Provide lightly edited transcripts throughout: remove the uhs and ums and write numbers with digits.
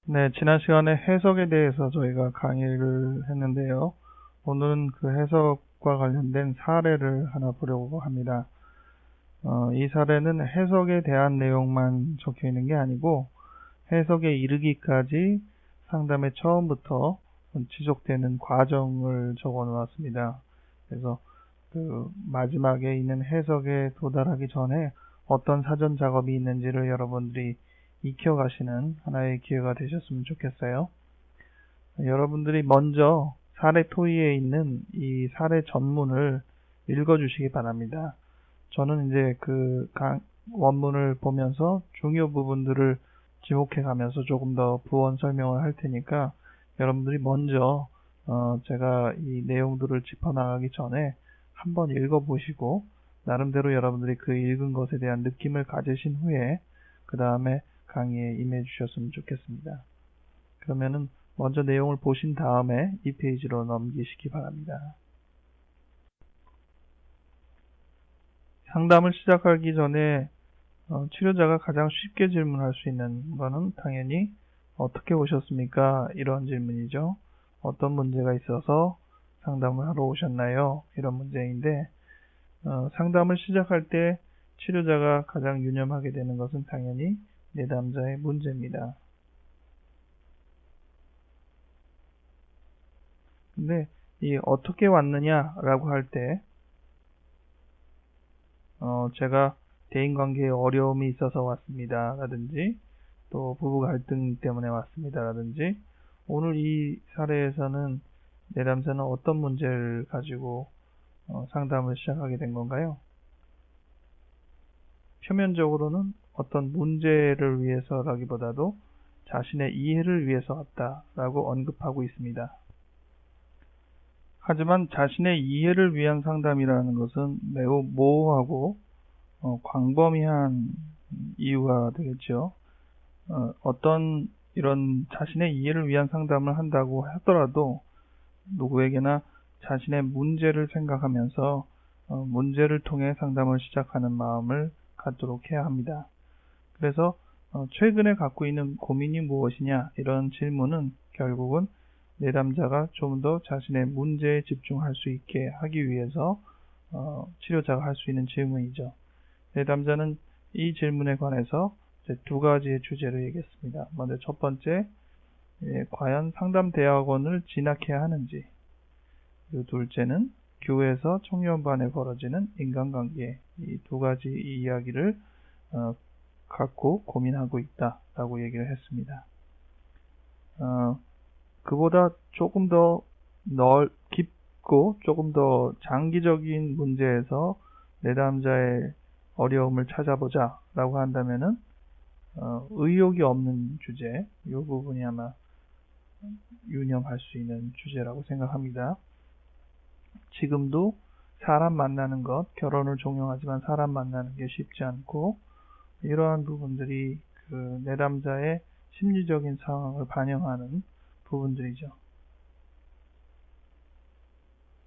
네, 지난 시간에 해석에 대해서 저희가 강의를 했는데요. 오늘은 그 해석과 관련된 사례를 하나 보려고 합니다. 이 사례는 해석에 대한 내용만 적혀 있는 게 아니고 해석에 이르기까지 상담의 처음부터 지속되는 과정을 적어 놓았습니다. 그래서 그 마지막에 있는 해석에 도달하기 전에 어떤 사전 작업이 있는지를 여러분들이 익혀가시는 하나의 기회가 되셨으면 좋겠어요. 여러분들이 먼저 사례 토의에 있는 이 사례 전문을 읽어주시기 바랍니다. 저는 이제 그 원문을 보면서 중요 부분들을 지목해 가면서 조금 더 부원 설명을 할 테니까 여러분들이 먼저 제가 이 내용들을 짚어나가기 전에 한번 읽어보시고 나름대로 여러분들이 그 읽은 것에 대한 느낌을 가지신 후에 그 다음에 강의에 임해 주셨으면 좋겠습니다. 그러면은 먼저 내용을 보신 다음에 이 페이지로 넘기시기 바랍니다. 상담을 시작하기 전에 치료자가 가장 쉽게 질문할 수 있는 거는 당연히 어떻게 오셨습니까? 이런 질문이죠. 어떤 문제가 있어서 상담을 하러 오셨나요? 이런 문제인데 상담을 시작할 때 치료자가 가장 유념하게 되는 것은 당연히 내담자의 문제입니다. 근데 이 어떻게 왔느냐라고 할 때 제가 대인관계에 어려움이 있어서 왔습니다. 라든지 또 부부 갈등 때문에 왔습니다. 라든지 오늘 이 사례에서는 내담자는 어떤 문제를 가지고 상담을 시작하게 된 건가요? 표면적으로는 어떤 문제를 위해서라기보다도 자신의 이해를 위해서 왔다라고 언급하고 있습니다. 하지만 자신의 이해를 위한 상담이라는 것은 매우 모호하고 광범위한 이유가 되겠죠. 어떤 이런 자신의 이해를 위한 상담을 한다고 하더라도 누구에게나 자신의 문제를 생각하면서 문제를 통해 상담을 시작하는 마음을 갖도록 해야 합니다. 그래서 최근에 갖고 있는 고민이 무엇이냐 이런 질문은 결국은 내담자가 좀 더 자신의 문제에 집중할 수 있게 하기 위해서 치료자가 할 수 있는 질문이죠. 내담자는 이 질문에 관해서 두 가지의 주제를 얘기했습니다. 먼저 첫 번째, 과연 상담 대학원을 진학해야 하는지, 그리고 둘째는 교회에서 청년반에 벌어지는 인간관계, 이 두 가지 이야기를 갖고 고민하고 있다라고 얘기를 했습니다. 그보다 조금 더 깊고 조금 더 장기적인 문제에서 내담자의 어려움을 찾아보자 라고 한다면은 의욕이 없는 주제, 이 부분이 아마 유념할 수 있는 주제라고 생각합니다. 지금도 사람 만나는 것, 결혼을 종용하지만 사람 만나는 게 쉽지 않고 이러한 부분들이 그 내담자의 심리적인 상황을 반영하는 부분들이죠.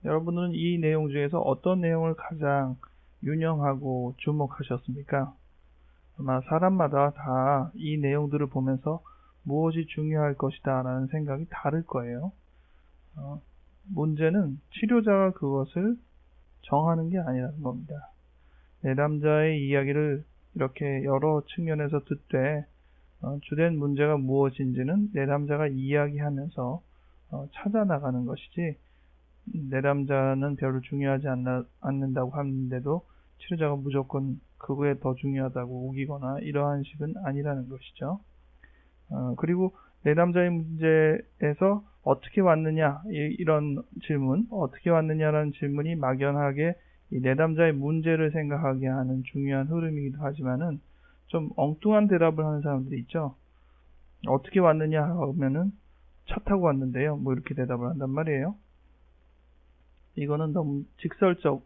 여러분은 이 내용 중에서 어떤 내용을 가장 유념하고 주목하셨습니까? 아마 사람마다 다 이 내용들을 보면서 무엇이 중요할 것이다 라는 생각이 다를 거예요. 문제는 치료자가 그것을 정하는 게 아니라는 겁니다. 내담자의 이야기를 이렇게 여러 측면에서 듣되 주된 문제가 무엇인지는 내담자가 이야기하면서 찾아나가는 것이지 내담자는 별로 중요하지 않는다고 하는데도 치료자가 무조건 그거에 더 중요하다고 우기거나 이러한 식은 아니라는 것이죠. 그리고 내담자의 문제에서 어떻게 왔느냐 이런 질문, 어떻게 왔느냐라는 질문이 막연하게 이 내담자의 문제를 생각하게 하는 중요한 흐름이기도 하지만은 좀 엉뚱한 대답을 하는 사람들이 있죠. 어떻게 왔느냐 하면은 차 타고 왔는데요. 뭐 이렇게 대답을 한단 말이에요. 이거는 너무 직설적,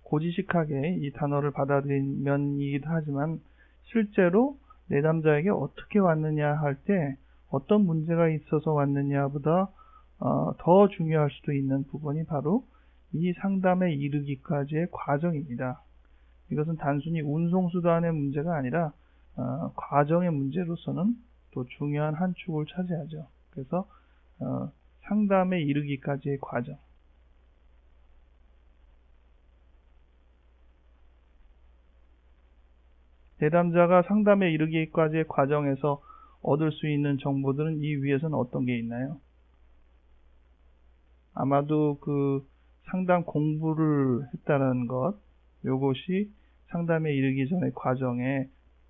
고지식하게 이 단어를 받아들인 면이기도 하지만 실제로 내담자에게 어떻게 왔느냐 할 때 어떤 문제가 있어서 왔느냐보다 더 중요할 수도 있는 부분이 바로 이 상담에 이르기까지의 과정입니다. 이것은 단순히 운송수단의 문제가 아니라 과정의 문제로서는 또 중요한 한 축을 차지하죠. 그래서 상담에 이르기까지의 과정. 내담자가 상담에 이르기까지의 과정에서 얻을 수 있는 정보들은 이 위에서는 어떤 게 있나요? 아마도 그 상담 공부를 했다는 것, 요것이 상담에 이르기 전의 과정에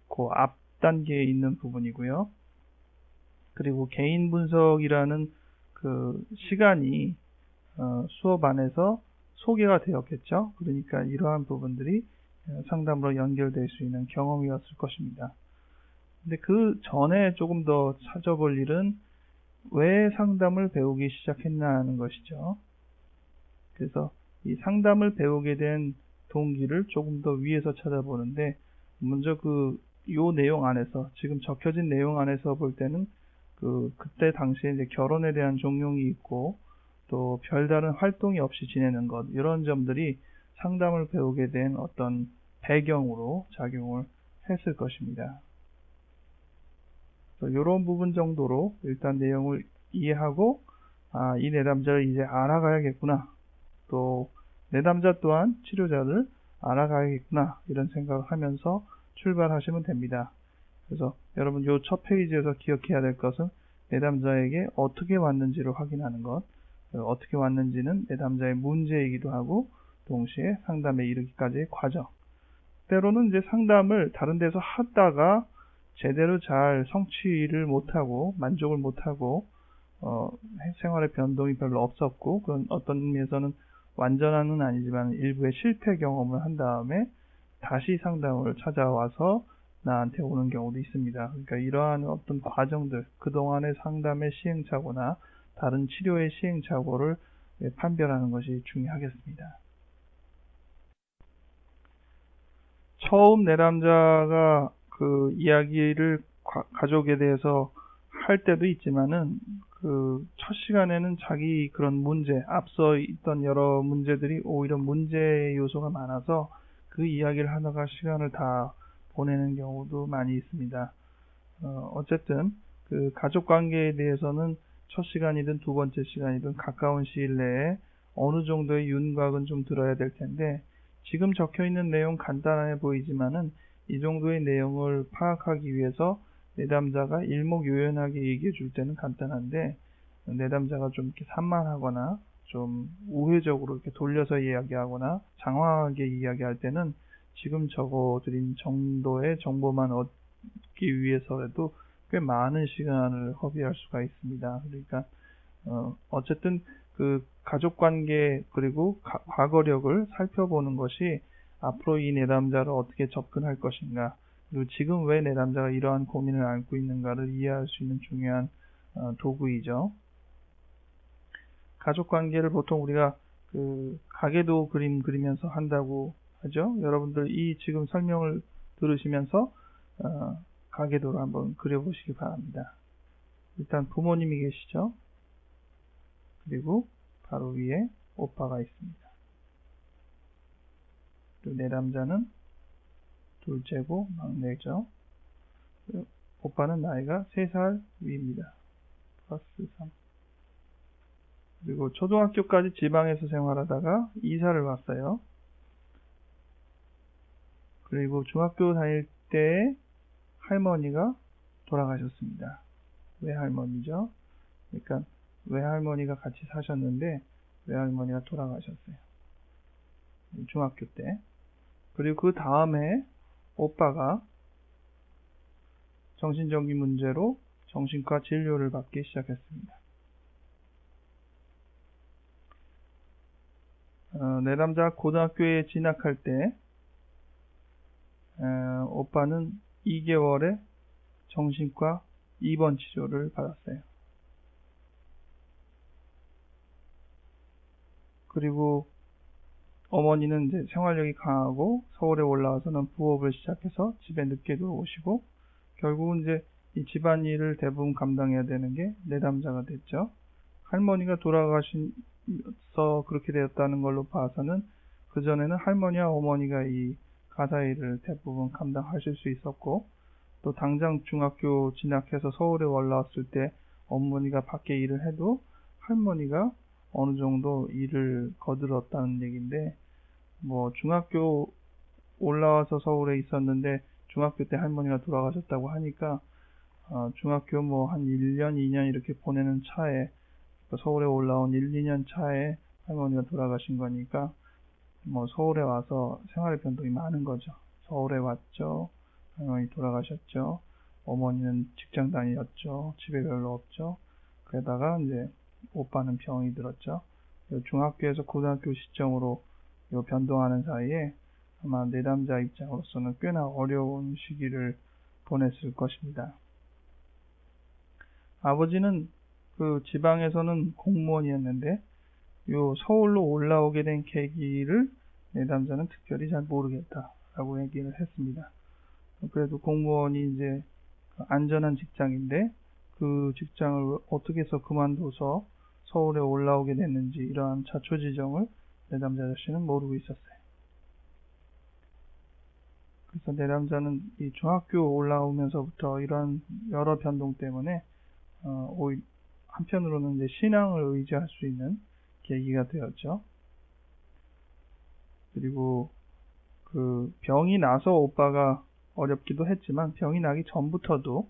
그 앞 단계에 있는 부분이고요. 그리고 개인 분석이라는 그 시간이 수업 안에서 소개가 되었겠죠. 그러니까 이러한 부분들이 상담으로 연결될 수 있는 경험이었을 것입니다. 근데 그 전에 조금 더 찾아볼 일은 왜 상담을 배우기 시작했나 하는 것이죠. 그래서 이 상담을 배우게 된 동기를 조금 더 위에서 찾아보는데, 먼저 요 내용 안에서, 지금 적혀진 내용 안에서 볼 때는 그때 당시에 이제 결혼에 대한 종용이 있고, 또 별다른 활동이 없이 지내는 것, 이런 점들이 상담을 배우게 된 어떤 배경으로 작용을 했을 것입니다. 이런 부분 정도로 일단 내용을 이해하고, 이 내담자를 이제 알아가야겠구나, 또 내담자 또한 치료자를 알아가야겠구나, 이런 생각을 하면서 출발하시면 됩니다. 그래서 여러분 요 첫 페이지에서 기억해야 될 것은 내담자에게 어떻게 왔는지를 확인하는 것, 어떻게 왔는지는 내담자의 문제이기도 하고 동시에 상담에 이르기까지의 과정. 때로는 이제 상담을 다른 데서 하다가 제대로 잘 성취를 못하고 만족을 못하고 생활의 변동이 별로 없었고, 그런 어떤 의미에서는 완전한은 아니지만 일부의 실패 경험을 한 다음에 다시 상담을 찾아와서 나한테 오는 경우도 있습니다. 그러니까 이러한 어떤 과정들, 그동안의 상담의 시행착오나 다른 치료의 시행착오를 판별하는 것이 중요하겠습니다. 처음 내담자가 그 이야기를 가족에 대해서 할 때도 있지만은 그 첫 시간에는 자기 그런 문제, 앞서 있던 여러 문제들이 오히려 문제 요소가 많아서 그 이야기를 하다가 시간을 다 보내는 경우도 많이 있습니다. 어쨌든 그 가족 관계에 대해서는 첫 시간이든 두 번째 시간이든 가까운 시일 내에 어느 정도의 윤곽은 좀 들어야 될 텐데, 지금 적혀 있는 내용 간단해 보이지만은 이 정도의 내용을 파악하기 위해서 내담자가 일목요연하게 얘기해 줄 때는 간단한데, 내담자가 좀 이렇게 산만하거나 좀 우회적으로 이렇게 돌려서 이야기하거나 장황하게 이야기할 때는 지금 적어드린 정도의 정보만 얻기 위해서라도 꽤 많은 시간을 허비할 수가 있습니다. 그러니까 어쨌든 그 가족관계 그리고 과거력을 살펴보는 것이 앞으로 이 내담자를 어떻게 접근할 것인가, 그리고 지금 왜 내담자가 이러한 고민을 안고 있는가를 이해할 수 있는 중요한 도구이죠. 가족관계를 보통 우리가 그 가계도 그림 그리면서 한다고 하죠. 여러분들 이 지금 설명을 들으시면서 가계도를 한번 그려보시기 바랍니다. 일단 부모님이 계시죠. 그리고 바로 위에 오빠가 있습니다. 그리고 내담자는 둘째고 막내죠. 오빠는 나이가 3살 위입니다. 플러스 3. 그리고 초등학교까지 지방에서 생활하다가 이사를 왔어요. 그리고 중학교 다닐 때 할머니가 돌아가셨습니다. 외할머니죠. 그러니까 외할머니가 같이 사셨는데 외할머니가 돌아가셨어요. 중학교 때. 그리고 그 다음에 오빠가 정신적인 문제로 정신과 진료를 받기 시작했습니다. 내담자 고등학교에 진학할 때 오빠는 2개월의 정신과 입원 치료를 받았어요. 그리고 어머니는 이제 생활력이 강하고 서울에 올라와서는 부업을 시작해서 집에 늦게 들어오시고, 결국은 이제 이 집안일을 대부분 감당해야 되는 게 내담자가 됐죠. 할머니가 돌아가셔서 그렇게 되었다는 걸로 봐서는 그전에는 할머니와 어머니가 이 가사일을 대부분 감당하실 수 있었고, 또 당장 중학교 진학해서 서울에 올라왔을 때 어머니가 밖에 일을 해도 할머니가 어느 정도 일을 거들었다는 얘기인데, 뭐 중학교 올라와서 서울에 있었는데 중학교 때 할머니가 돌아가셨다고 하니까 중학교 뭐 한 1년, 2년 이렇게 보내는 차에, 서울에 올라온 1, 2년 차에 할머니가 돌아가신 거니까 뭐 서울에 와서 생활의 변동이 많은 거죠. 서울에 왔죠. 할머니 돌아가셨죠. 어머니는 직장 다녔죠. 집에 별로 없죠. 그러다가 이제 오빠는 병이 들었죠. 중학교에서 고등학교 시점으로 변동하는 사이에 아마 내담자 입장으로서는 꽤나 어려운 시기를 보냈을 것입니다. 아버지는 그 지방에서는 공무원이었는데 요 서울로 올라오게 된 계기를 내담자는 특별히 잘 모르겠다라고 얘기를 했습니다. 그래도 공무원이 이제 안전한 직장인데 그 직장을 어떻게 해서 그만둬서 서울에 올라오게 됐는지 이러한 자초지정을 내담자 자신은 모르고 있었어요. 그래서 내담자는 이 중학교 올라오면서부터 이런 여러 변동 때문에 오히려 한편으로는 이제 신앙을 의지할 수 있는 계기가 되었죠. 그리고 그 병이 나서 오빠가 어렵기도 했지만 병이 나기 전부터도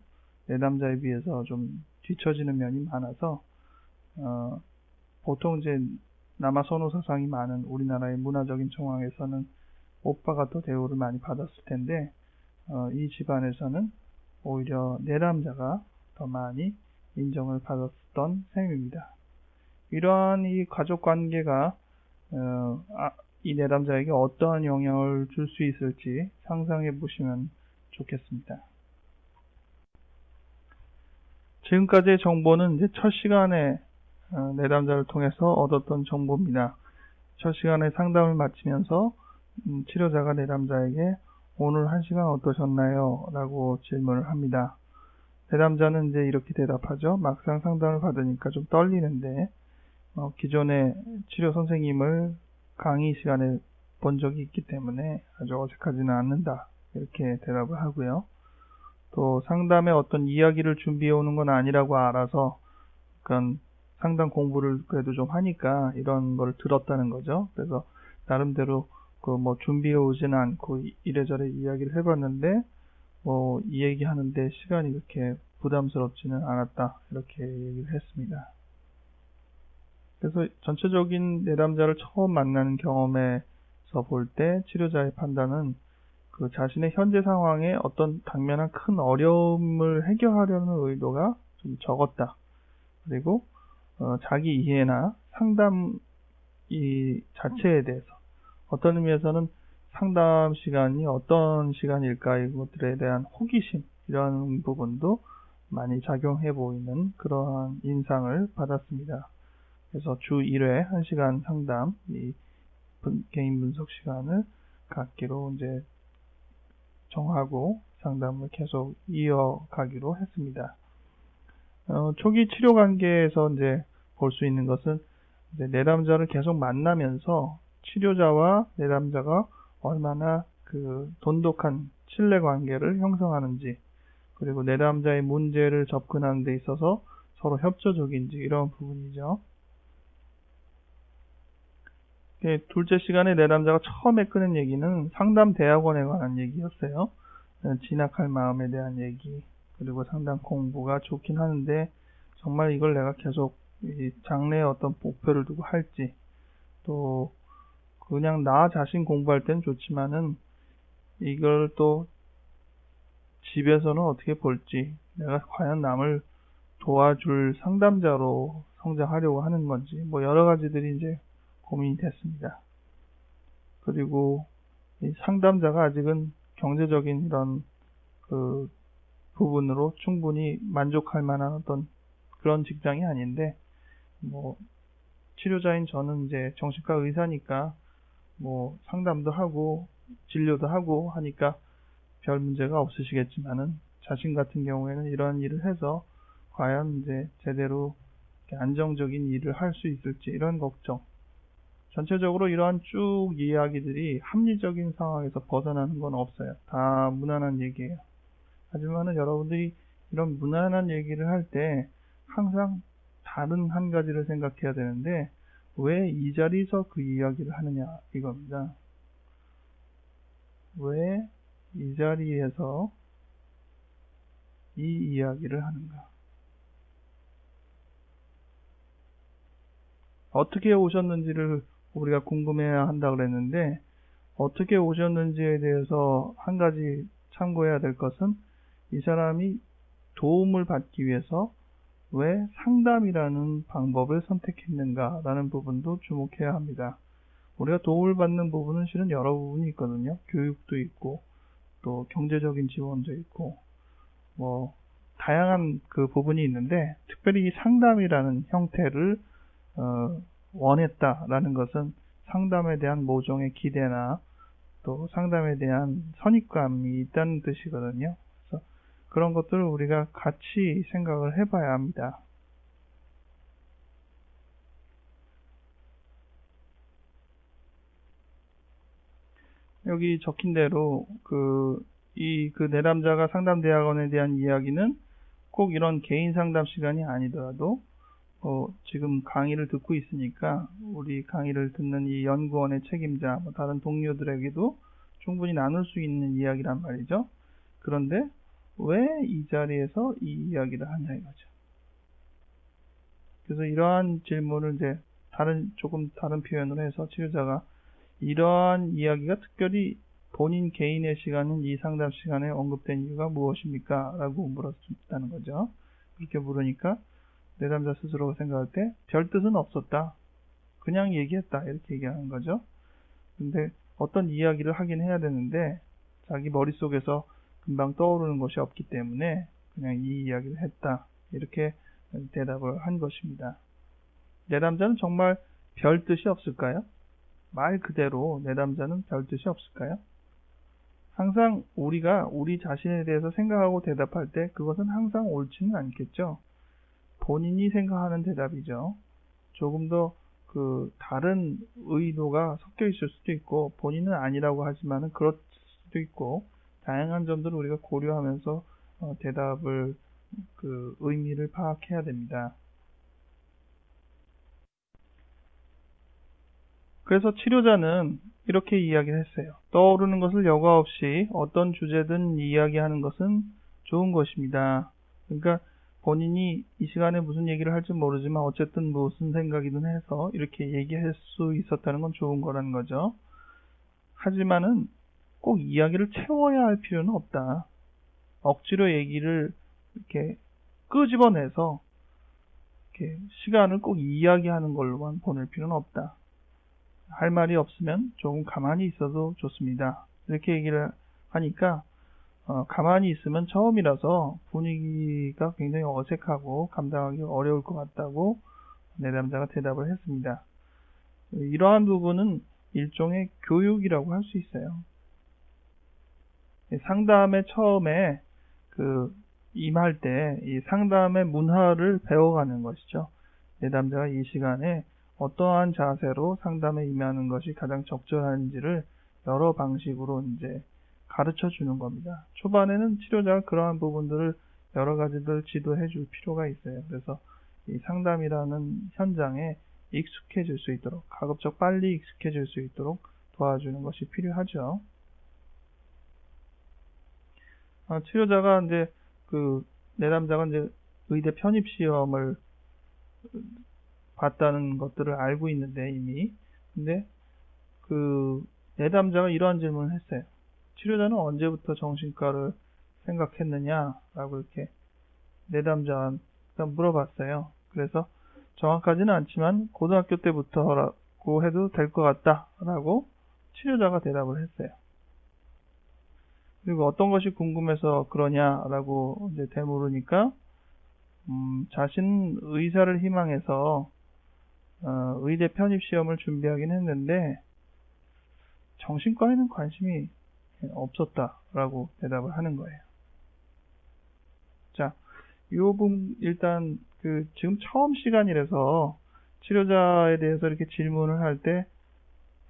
내담자에 비해서 좀 뒤처지는 면이 많아서 보통 이제 남아 선호 사상이 많은 우리나라의 문화적인 정황에서는 오빠가 더 대우를 많이 받았을 텐데 이 집안에서는 오히려 내담자가 더 많이 인정을 받았던 셈입니다. 이러한 이 가족 관계가 이 내담자에게 어떠한 영향을 줄 수 있을지 상상해 보시면 좋겠습니다. 지금까지의 정보는 이제 첫 시간에 내담자를 통해서 얻었던 정보입니다. 첫 시간에 상담을 마치면서 치료자가 내담자에게 오늘 1시간 어떠셨나요? 라고 질문을 합니다. 내담자는 이제 이렇게 대답하죠. 막상 상담을 받으니까 좀 떨리는데 기존의 치료 선생님을 강의 시간에 본 적이 있기 때문에 아주 어색하지는 않는다. 이렇게 대답을 하고요. 또 상담에 어떤 이야기를 준비해 오는 건 아니라고 알아서 그런 상담 공부를 그래도 좀 하니까 이런 걸 들었다는 거죠. 그래서 나름대로 그 뭐 준비해 오지는 않고 이래저래 이야기를 해봤는데 뭐 이 얘기하는데 시간이 그렇게 부담스럽지는 않았다. 이렇게 얘기를 했습니다. 그래서 전체적인 내담자를 처음 만나는 경험에서 볼 때 치료자의 판단은 그 자신의 현재 상황에 어떤 당면한 큰 어려움을 해결하려는 의도가 좀 적었다. 그리고 자기 이해나 상담 이 자체에 대해서 어떤 의미에서는 상담 시간이 어떤 시간일까 이것들에 대한 호기심 이런 부분도 많이 작용해 보이는 그러한 인상을 받았습니다. 그래서 주 1회 1시간 상담 이 개인 분석 시간을 갖기로 이제 정하고 상담을 계속 이어가기로 했습니다. 초기 치료 관계에서 이제 볼 수 있는 것은 이제 내담자를 계속 만나면서 치료자와 내담자가 얼마나 그 돈독한 신뢰 관계를 형성하는지, 그리고 내담자의 문제를 접근하는 데 있어서 서로 협조적인지 이런 부분이죠. 둘째 시간에 내담자가 처음에 꺼낸 얘기는 상담 대학원에 관한 얘기였어요. 진학할 마음에 대한 얘기, 그리고 상담 공부가 좋긴 하는데 정말 이걸 내가 계속 장래에 어떤 목표를 두고 할지, 또 그냥 나 자신 공부할 땐 좋지만은 이걸 또 집에서는 어떻게 볼지, 내가 과연 남을 도와줄 상담자로 성장하려고 하는 건지, 뭐 여러 가지들이 이제 고민이 됐습니다. 그리고 이 상담자가 아직은 경제적인 이런 그 부분으로 충분히 만족할 만한 어떤 그런 직장이 아닌데, 뭐 치료자인 저는 이제 정신과 의사니까 뭐 상담도 하고 진료도 하고 하니까 별 문제가 없으시겠지만은 자신 같은 경우에는 이런 일을 해서 과연 이제 제대로 안정적인 일을 할 수 있을지 이런 걱정. 전체적으로 이러한 쭉 이야기들이 합리적인 상황에서 벗어나는 건 없어요. 다 무난한 얘기예요. 하지만은 여러분들이 이런 무난한 얘기를 할 때 항상 다른 한 가지를 생각해야 되는데 왜 이 자리에서 그 이야기를 하느냐 이겁니다. 왜 이 자리에서 이 이야기를 하는가? 어떻게 오셨는지를 우리가 궁금해야 한다 그랬는데 어떻게 오셨는지에 대해서 한 가지 참고해야 될 것은 이 사람이 도움을 받기 위해서 왜 상담이라는 방법을 선택했는가라는 부분도 주목해야 합니다. 우리가 도움을 받는 부분은 실은 여러 부분이 있거든요. 교육도 있고 또 경제적인 지원도 있고 뭐 다양한 그 부분이 있는데 특별히 이 상담이라는 형태를 원했다라는 것은 상담에 대한 모종의 기대나 또 상담에 대한 선입감이 있다는 뜻이거든요. 그래서 그런 것들을 우리가 같이 생각을 해봐야 합니다. 여기 적힌 대로 그 내담자가 상담대학원에 대한 이야기는 꼭 이런 개인 상담 시간이 아니더라도 지금 강의를 듣고 있으니까 우리 강의를 듣는 이 연구원의 책임자, 다른 동료들에게도 충분히 나눌 수 있는 이야기란 말이죠. 그런데 왜 이 자리에서 이 이야기를 하냐 이거죠. 그래서 이러한 질문을 이제 조금 다른 표현으로 해서 치료자가 이러한 이야기가 특별히 본인 개인의 시간인 이 상담 시간에 언급된 이유가 무엇입니까? 라고 물었다는 거죠. 그렇게 물으니까 내담자 스스로가 생각할 때 별 뜻은 없었다. 그냥 얘기했다. 이렇게 얘기하는 거죠. 근데 어떤 이야기를 하긴 해야 되는데 자기 머릿속에서 금방 떠오르는 것이 없기 때문에 그냥 이 이야기를 했다. 이렇게 대답을 한 것입니다. 내담자는 정말 별 뜻이 없을까요? 말 그대로 내담자는 별 뜻이 없을까요? 항상 우리가 우리 자신에 대해서 생각하고 대답할 때 그것은 항상 옳지는 않겠죠. 본인이 생각하는 대답이죠. 조금 더 다른 의도가 섞여 있을 수도 있고 본인은 아니라고 하지만은 그럴 수도 있고 다양한 점들을 우리가 고려하면서 대답을 의미를 파악해야 됩니다. 그래서 치료자는 이렇게 이야기를 했어요. 떠오르는 것을 여과 없이 어떤 주제든 이야기하는 것은 좋은 것입니다. 그러니까 본인이 이 시간에 무슨 얘기를 할지 모르지만 어쨌든 무슨 생각이든 해서 이렇게 얘기할 수 있었다는 건 좋은 거라는 거죠. 하지만은 꼭 이야기를 채워야 할 필요는 없다. 억지로 얘기를 이렇게 끄집어내서 이렇게 시간을 꼭 이야기하는 걸로만 보낼 필요는 없다. 할 말이 없으면 조금 가만히 있어도 좋습니다. 이렇게 얘기를 하니까 가만히 있으면 처음이라서 분위기가 굉장히 어색하고 감당하기 어려울 것 같다고 내담자가 대답을 했습니다. 이러한 부분은 일종의 교육이라고 할 수 있어요. 상담의 처음에 임할 때 이 상담의 문화를 배워가는 것이죠. 내담자가 이 시간에 어떠한 자세로 상담에 임하는 것이 가장 적절한지를 여러 방식으로 이제 가르쳐 주는 겁니다. 초반에는 치료자가 그러한 부분들을 여러 가지들 지도해 줄 필요가 있어요. 그래서 이 상담이라는 현장에 익숙해질 수 있도록, 가급적 빨리 익숙해질 수 있도록 도와주는 것이 필요하죠. 치료자가 이제 내담자가 이제 의대 편입 시험을 봤다는 것들을 알고 있는데 이미 근데 내담자가 이러한 질문을 했어요. 치료자는 언제부터 정신과를 생각했느냐라고 이렇게 내담자가 물어봤어요. 그래서 정확하지는 않지만 고등학교 때부터라고 해도 될 것 같다라고 치료자가 대답을 했어요. 그리고 어떤 것이 궁금해서 그러냐라고 이제 되물으니까 자신 의사를 희망해서 의대 편입 시험을 준비하긴 했는데 정신과에는 관심이 없었다라고 대답을 하는 거예요. 자, 이 부분 일단 지금 처음 시간이라서 치료자에 대해서 이렇게 질문을 할 때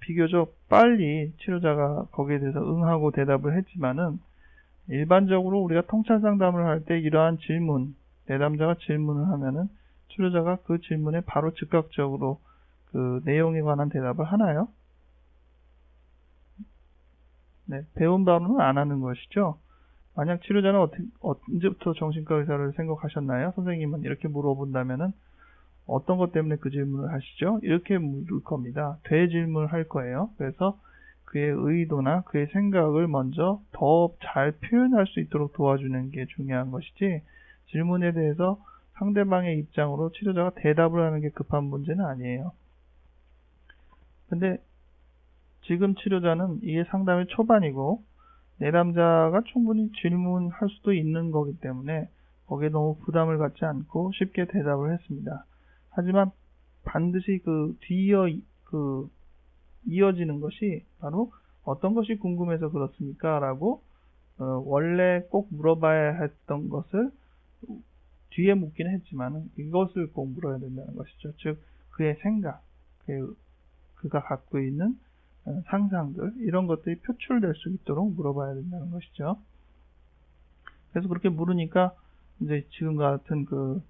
비교적 빨리 치료자가 거기에 대해서 응하고 대답을 했지만은 일반적으로 우리가 통찰 상담을 할 때 이러한 질문, 내담자가 질문을 하면은 치료자가 그 질문에 바로 즉각적으로 그 내용에 관한 대답을 하나요? 네, 배운 바로는 안 하는 것이죠. 만약 치료자는 언제부터 정신과 의사를 생각하셨나요? 선생님은 이렇게 물어본다면은 어떤 것 때문에 그 질문을 하시죠? 이렇게 물을 겁니다. 되질문을 할 거예요. 그래서 그의 의도나 그의 생각을 먼저 더 잘 표현할 수 있도록 도와주는 게 중요한 것이지, 질문에 대해서 상대방의 입장으로 치료자가 대답을 하는 게 급한 문제는 아니에요. 근데 지금 치료자는 이게 상담의 초반이고 내담자가 충분히 질문할 수도 있는 거기 때문에 거기에 너무 부담을 갖지 않고 쉽게 대답을 했습니다. 하지만 반드시 이어지는 것이 바로 어떤 것이 궁금해서 그렇습니까? 라고 원래 꼭 물어봐야 했던 것을 뒤에 묻긴 했지만 이것을 꼭 물어야 된다는 것이죠. 즉 그의 생각, 그가 갖고 있는 상상들, 이런 것들이 표출될 수 있도록 물어봐야 된다는 것이죠. 그래서 그렇게 물으니까 이제 지금 같은 그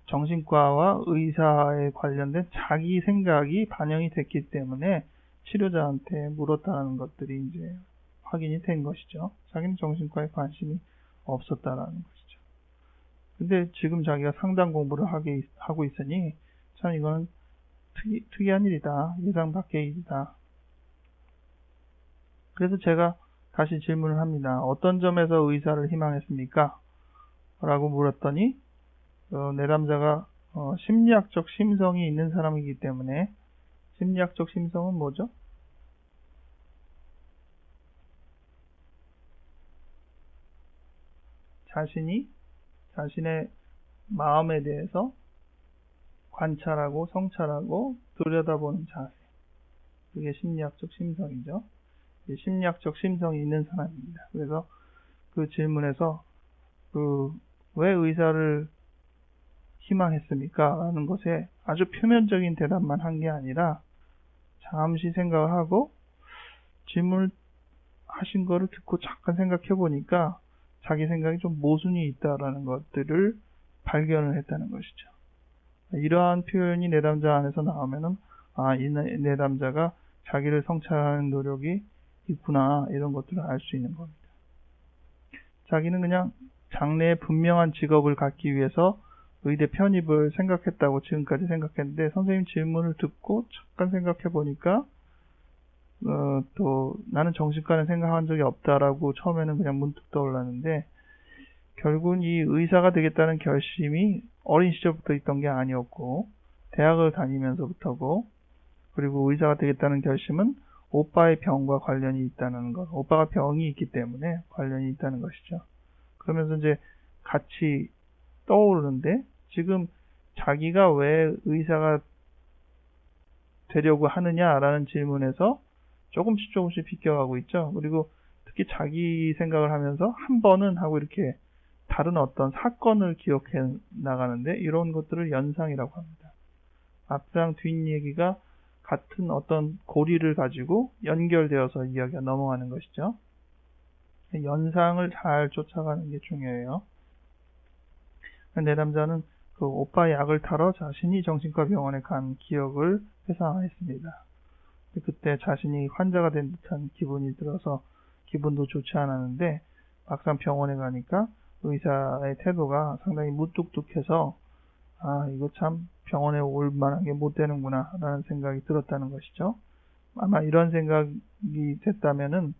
정신과와 의사에 관련된 자기 생각이 반영이 됐기 때문에 치료자한테 물었다는 것들이 이제 확인이 된 것이죠. 자기는 정신과에 관심이 없었다라는 것이죠. 근데 지금 자기가 상담 공부를 하고 있으니 참 이거는 특이한 일이다. 예상 밖의 일이다. 그래서 제가 다시 질문을 합니다. 어떤 점에서 의사를 희망했습니까? 라고 물었더니 내담자가 심리학적 심성이 있는 사람이기 때문에, 심리학적 심성은 뭐죠? 자신의 마음에 대해서 관찰하고 성찰하고 들여다보는 자세, 그게 심리학적 심성이죠. 심리학적 심성이 있는 사람입니다. 그래서 그 질문에서 왜 의사를 희망했습니까? 라는 것에 아주 표면적인 대답만 한 게 아니라 잠시 생각을 하고 질문을 하신 거를 듣고 잠깐 생각해 보니까 자기 생각이 좀 모순이 있다라는 것들을 발견을 했다는 것이죠. 이러한 표현이 내담자 안에서 나오면은 이 내담자가 자기를 성찰하는 노력이 있구나, 이런 것들을 알 수 있는 겁니다. 자기는 그냥 장래에 분명한 직업을 갖기 위해서 의대 편입을 생각했다고 지금까지 생각했는데, 선생님 질문을 듣고 잠깐 생각해 보니까 또 나는 정신과는 생각한 적이 없다라고 처음에는 그냥 문득 떠올랐는데, 결국은 이 의사가 되겠다는 결심이 어린 시절부터 있던 게 아니었고 대학을 다니면서부터고, 그리고 의사가 되겠다는 결심은 오빠의 병과 관련이 있다는 것, 오빠가 병이 있기 때문에 관련이 있다는 것이죠. 그러면서 이제 같이 떠오르는데, 지금 자기가 왜 의사가 되려고 하느냐라는 질문에서 조금씩 비껴가고 있죠. 그리고 특히 자기 생각을 하면서 한 번은 하고 이렇게 다른 어떤 사건을 기억해 나가는데, 이런 것들을 연상이라고 합니다. 앞랑 뒷얘기가 같은 어떤 고리를 가지고 연결되어서 이야기가 넘어가는 것이죠. 연상을 잘 쫓아가는 게 중요해요. 내담자는 그 오빠 약을 타러 자신이 정신과 병원에 간 기억을 회상했습니다. 그때 자신이 환자가 된 듯한 기분이 들어서 기분도 좋지 않았는데, 막상 병원에 가니까 의사의 태도가 상당히 무뚝뚝해서 이거 참 병원에 올 만한 게 못 되는구나 라는 생각이 들었다는 것이죠. 아마 이런 생각이 됐다면은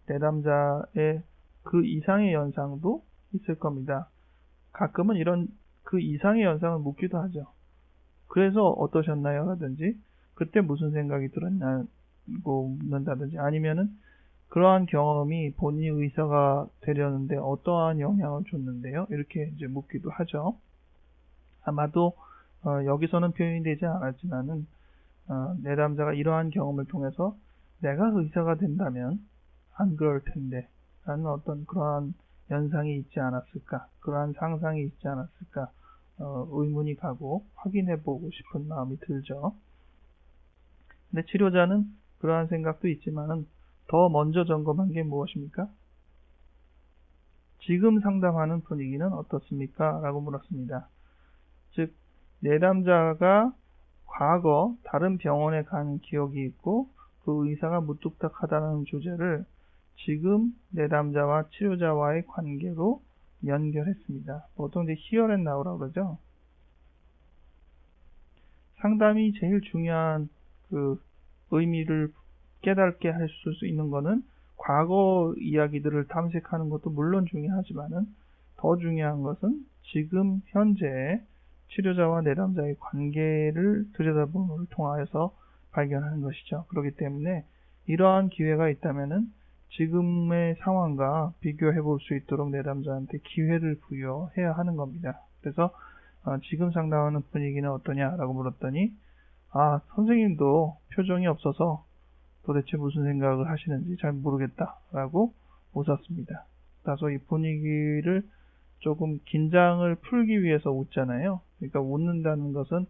내담자의 그 이상의 연상도 있을 겁니다. 가끔은 이런 그 이상의 연상을 묻기도 하죠. 그래서 어떠셨나요? 라든지 그때 무슨 생각이 들었냐고 묻는다든지, 아니면은 그러한 경험이 본인이 의사가 되려는데 어떠한 영향을 줬는데요? 이렇게 이제 묻기도 하죠. 아마도 여기서는 표현이 되지 않았지만은 내담자가 이러한 경험을 통해서 내가 의사가 된다면 안 그럴 텐데 라는 어떤 그러한 연상이 있지 않았을까, 그러한 상상이 있지 않았을까, 의문이 가고 확인해보고 싶은 마음이 들죠. 근데 치료자는 그러한 생각도 있지만은 더 먼저 점검한 게 무엇입니까? 지금 상담하는 분위기는 어떻습니까? 라고 물었습니다. 즉, 내담자가 과거 다른 병원에 간 기억이 있고 그 의사가 무뚝딱하다는 주제를 지금 내담자와 치료자와의 관계로 연결했습니다. 보통 이제 here and now라고 그러죠. 상담이 제일 중요한 그 의미를 깨닫게 할 수 있는 거는 과거 이야기들을 탐색하는 것도 물론 중요하지만은 더 중요한 것은 지금 현재 치료자와 내담자의 관계를 들여다보는 통하여서 발견하는 것이죠. 그렇기 때문에 이러한 기회가 있다면은 지금의 상황과 비교해 볼 수 있도록 내담자한테 기회를 부여해야 하는 겁니다. 그래서 지금 상담하는 분위기는 어떠냐라고 물었더니 선생님도 표정이 없어서 도대체 무슨 생각을 하시는지 잘 모르겠다라고 웃었습니다. 다소 이 분위기를 조금 긴장을 풀기 위해서 웃잖아요. 그러니까 웃는다는 것은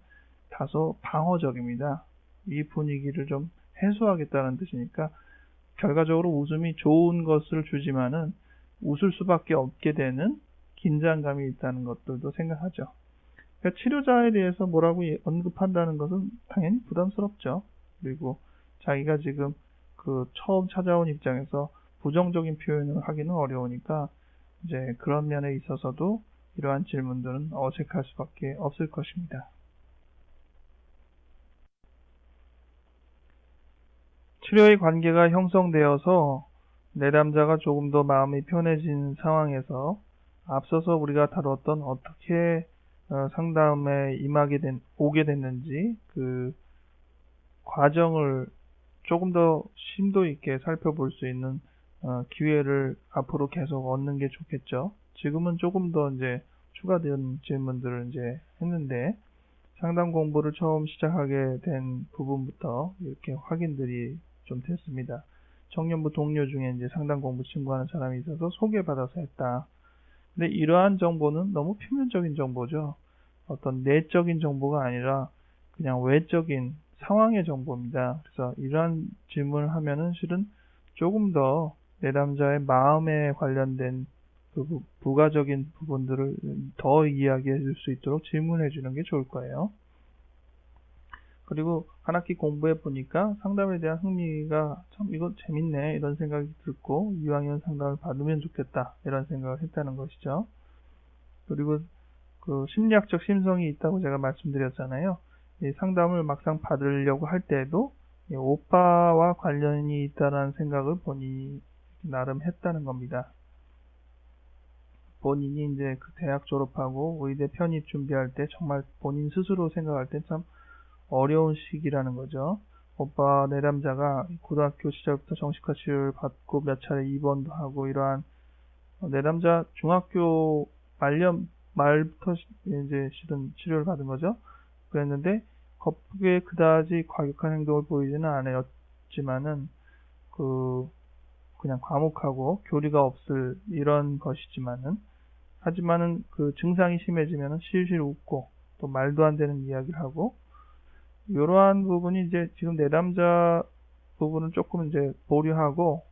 다소 방어적입니다. 이 분위기를 좀 해소하겠다는 뜻이니까 결과적으로 웃음이 좋은 것을 주지만은 웃을 수밖에 없게 되는 긴장감이 있다는 것들도 생각하죠. 그러니까 치료자에 대해서 뭐라고 언급한다는 것은 당연히 부담스럽죠. 그리고 자기가 지금 그 처음 찾아온 입장에서 부정적인 표현을 하기는 어려우니까 이제 그런 면에 있어서도 이러한 질문들은 어색할 수밖에 없을 것입니다. 치료의 관계가 형성되어서 내담자가 조금 더 마음이 편해진 상황에서 앞서서 우리가 다뤘던 어떻게 상담에 오게 됐는지 그 과정을 조금 더 심도 있게 살펴볼 수 있는 기회를 앞으로 계속 얻는 게 좋겠죠. 지금은 조금 더 이제 추가된 질문들을 이제 했는데 상담 공부를 처음 시작하게 된 부분부터 이렇게 확인들이 좀 됐습니다. 청년부 동료 중에 이제 상담 공부 친구하는 사람이 있어서 소개받아서 했다. 근데 이러한 정보는 너무 표면적인 정보죠. 어떤 내적인 정보가 아니라 그냥 외적인 상황의 정보입니다. 그래서 이러한 질문을 하면은 실은 조금 더 내담자의 마음에 관련된 그 부가적인 부분들을 더 이야기해 줄 수 있도록 질문해 주는 게 좋을 거예요. 그리고 한 학기 공부해 보니까 상담에 대한 흥미가 참 이거 재밌네 이런 생각이 들고 이왕이면 상담을 받으면 좋겠다 이런 생각을 했다는 것이죠. 그리고 그 심리학적 심성이 있다고 제가 말씀드렸잖아요. 이 상담을 막상 받으려고 할 때에도 오빠와 관련이 있다는 생각을 본인이 나름 했다는 겁니다. 본인이 이제 그 대학 졸업하고 의대 편입 준비할 때 정말 본인 스스로 생각할 때 참 어려운 시기라는 거죠. 오빠 내담자가 고등학교 시절부터 정신과 치료를 받고 몇 차례 입원도 하고 이러한 내담자 중학교 말부터 이제 실은 치료를 받은 거죠. 그랬는데 거북에 그다지 과격한 행동을 보이지는 않았지만은 그냥 과묵하고 교리가 없을 이런 것이지만은 하지만은 그 증상이 심해지면은 실실 웃고 또 말도 안 되는 이야기를 하고 이러한 부분이 이제 지금 내담자 부분은 조금 이제 보류하고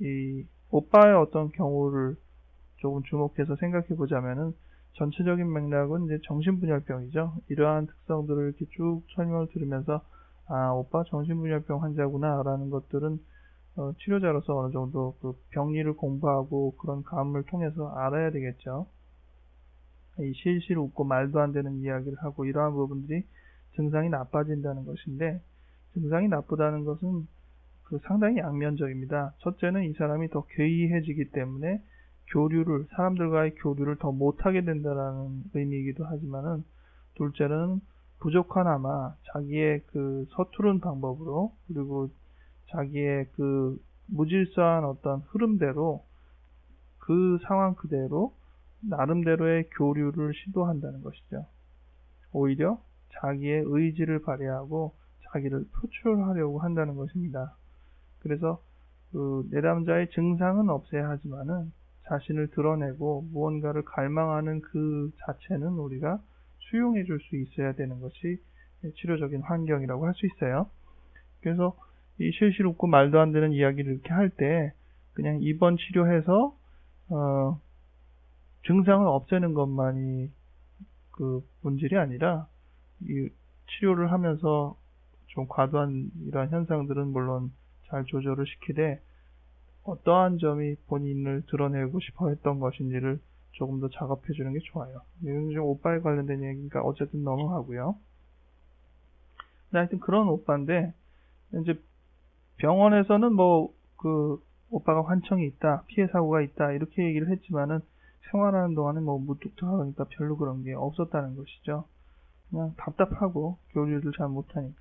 이 오빠의 어떤 경우를 조금 주목해서 생각해 보자면은 전체적인 맥락은 이제 정신분열병이죠. 이러한 특성들을 이렇게 쭉 설명을 들으면서 오빠 정신분열병 환자구나 라는 것들은 치료자로서 어느 정도 그 병리를 공부하고 그런 감을 통해서 알아야 되겠죠. 이 실실 웃고 말도 안 되는 이야기를 하고 이러한 부분들이 증상이 나빠진다는 것인데 증상이 나쁘다는 것은 그 상당히 양면적입니다. 첫째는 이 사람이 더 괴이해지기 때문에 사람들과의 교류를 더 못하게 된다는 의미이기도 하지만은 둘째는 부족하나마 자기의 그 서투른 방법으로 그리고 자기의 그 무질서한 어떤 흐름대로 그 상황 그대로 나름대로의 교류를 시도한다는 것이죠. 오히려 자기의 의지를 발휘하고 자기를 표출하려고 한다는 것입니다. 그래서 그 내담자의 증상은 없애야 하지만은 자신을 드러내고 무언가를 갈망하는 그 자체는 우리가 수용해 줄 수 있어야 되는 것이 치료적인 환경이라고 할 수 있어요. 그래서 이 실실 웃고 말도 안 되는 이야기를 이렇게 할 때 그냥 입원 치료해서 증상을 없애는 것만이 그 본질이 아니라 이 치료를 하면서 좀 과도한 이러한 현상들은 물론 잘 조절을 시키되 어떠한 점이 본인을 드러내고 싶어 했던 것인지를 조금 더 작업해 주는 게 좋아요. 이건 좀 오빠에 관련된 얘기니까 어쨌든 넘어가고요. 근데 하여튼 그런 오빠인데 이제 병원에서는 뭐 그 오빠가 환청이 있다, 피해 사고가 있다 이렇게 얘기를 했지만은 생활하는 동안에 뭐 무뚝뚝하니까 별로 그런 게 없었다는 것이죠. 그냥 답답하고 교류를 잘 못하니까.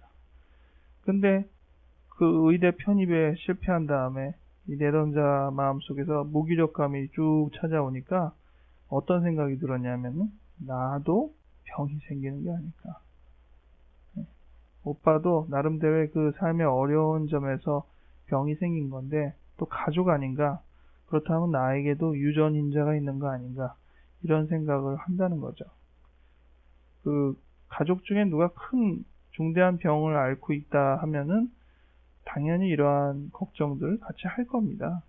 근데 그 의대 편입에 실패한 다음에 이 내담자 마음속에서 무기력감이 쭉 찾아오니까 어떤 생각이 들었냐면 나도 병이 생기는 게 아닐까. 오빠도 나름대로의 그 삶의 어려운 점에서 병이 생긴 건데 또 가족 아닌가? 그렇다면 나에게도 유전인자가 있는 거 아닌가? 이런 생각을 한다는 거죠. 그 가족 중에 누가 큰 중대한 병을 앓고 있다 하면은 당연히 이러한 걱정들을 같이 할 겁니다.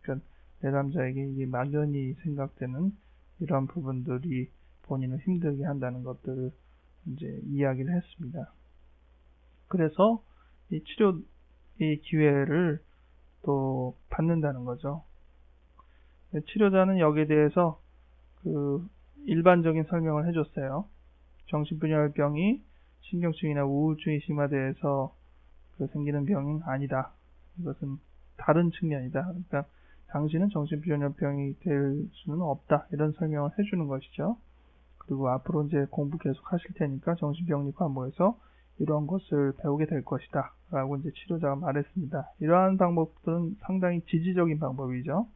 그러니까 내담자에게 이게 막연히 생각되는 이러한 부분들이 본인을 힘들게 한다는 것들을 이제 이야기를 했습니다. 그래서 이 치료의 기회를 또 받는다는 거죠. 치료자는 여기에 대해서 그 일반적인 설명을 해줬어요. 정신분열병이 신경증이나 우울증이 심화돼서 그 생기는 병은 아니다. 이것은 다른 측면이다. 그러니까 당신은 정신분열병이 될 수는 없다. 이런 설명을 해주는 것이죠. 그리고 앞으로 이제 공부 계속 하실 테니까 정신병리과 모여서 이러한 것을 배우게 될 것이다. 라고 이제 치료자가 말했습니다. 이러한 방법들은 상당히 지지적인 방법이죠.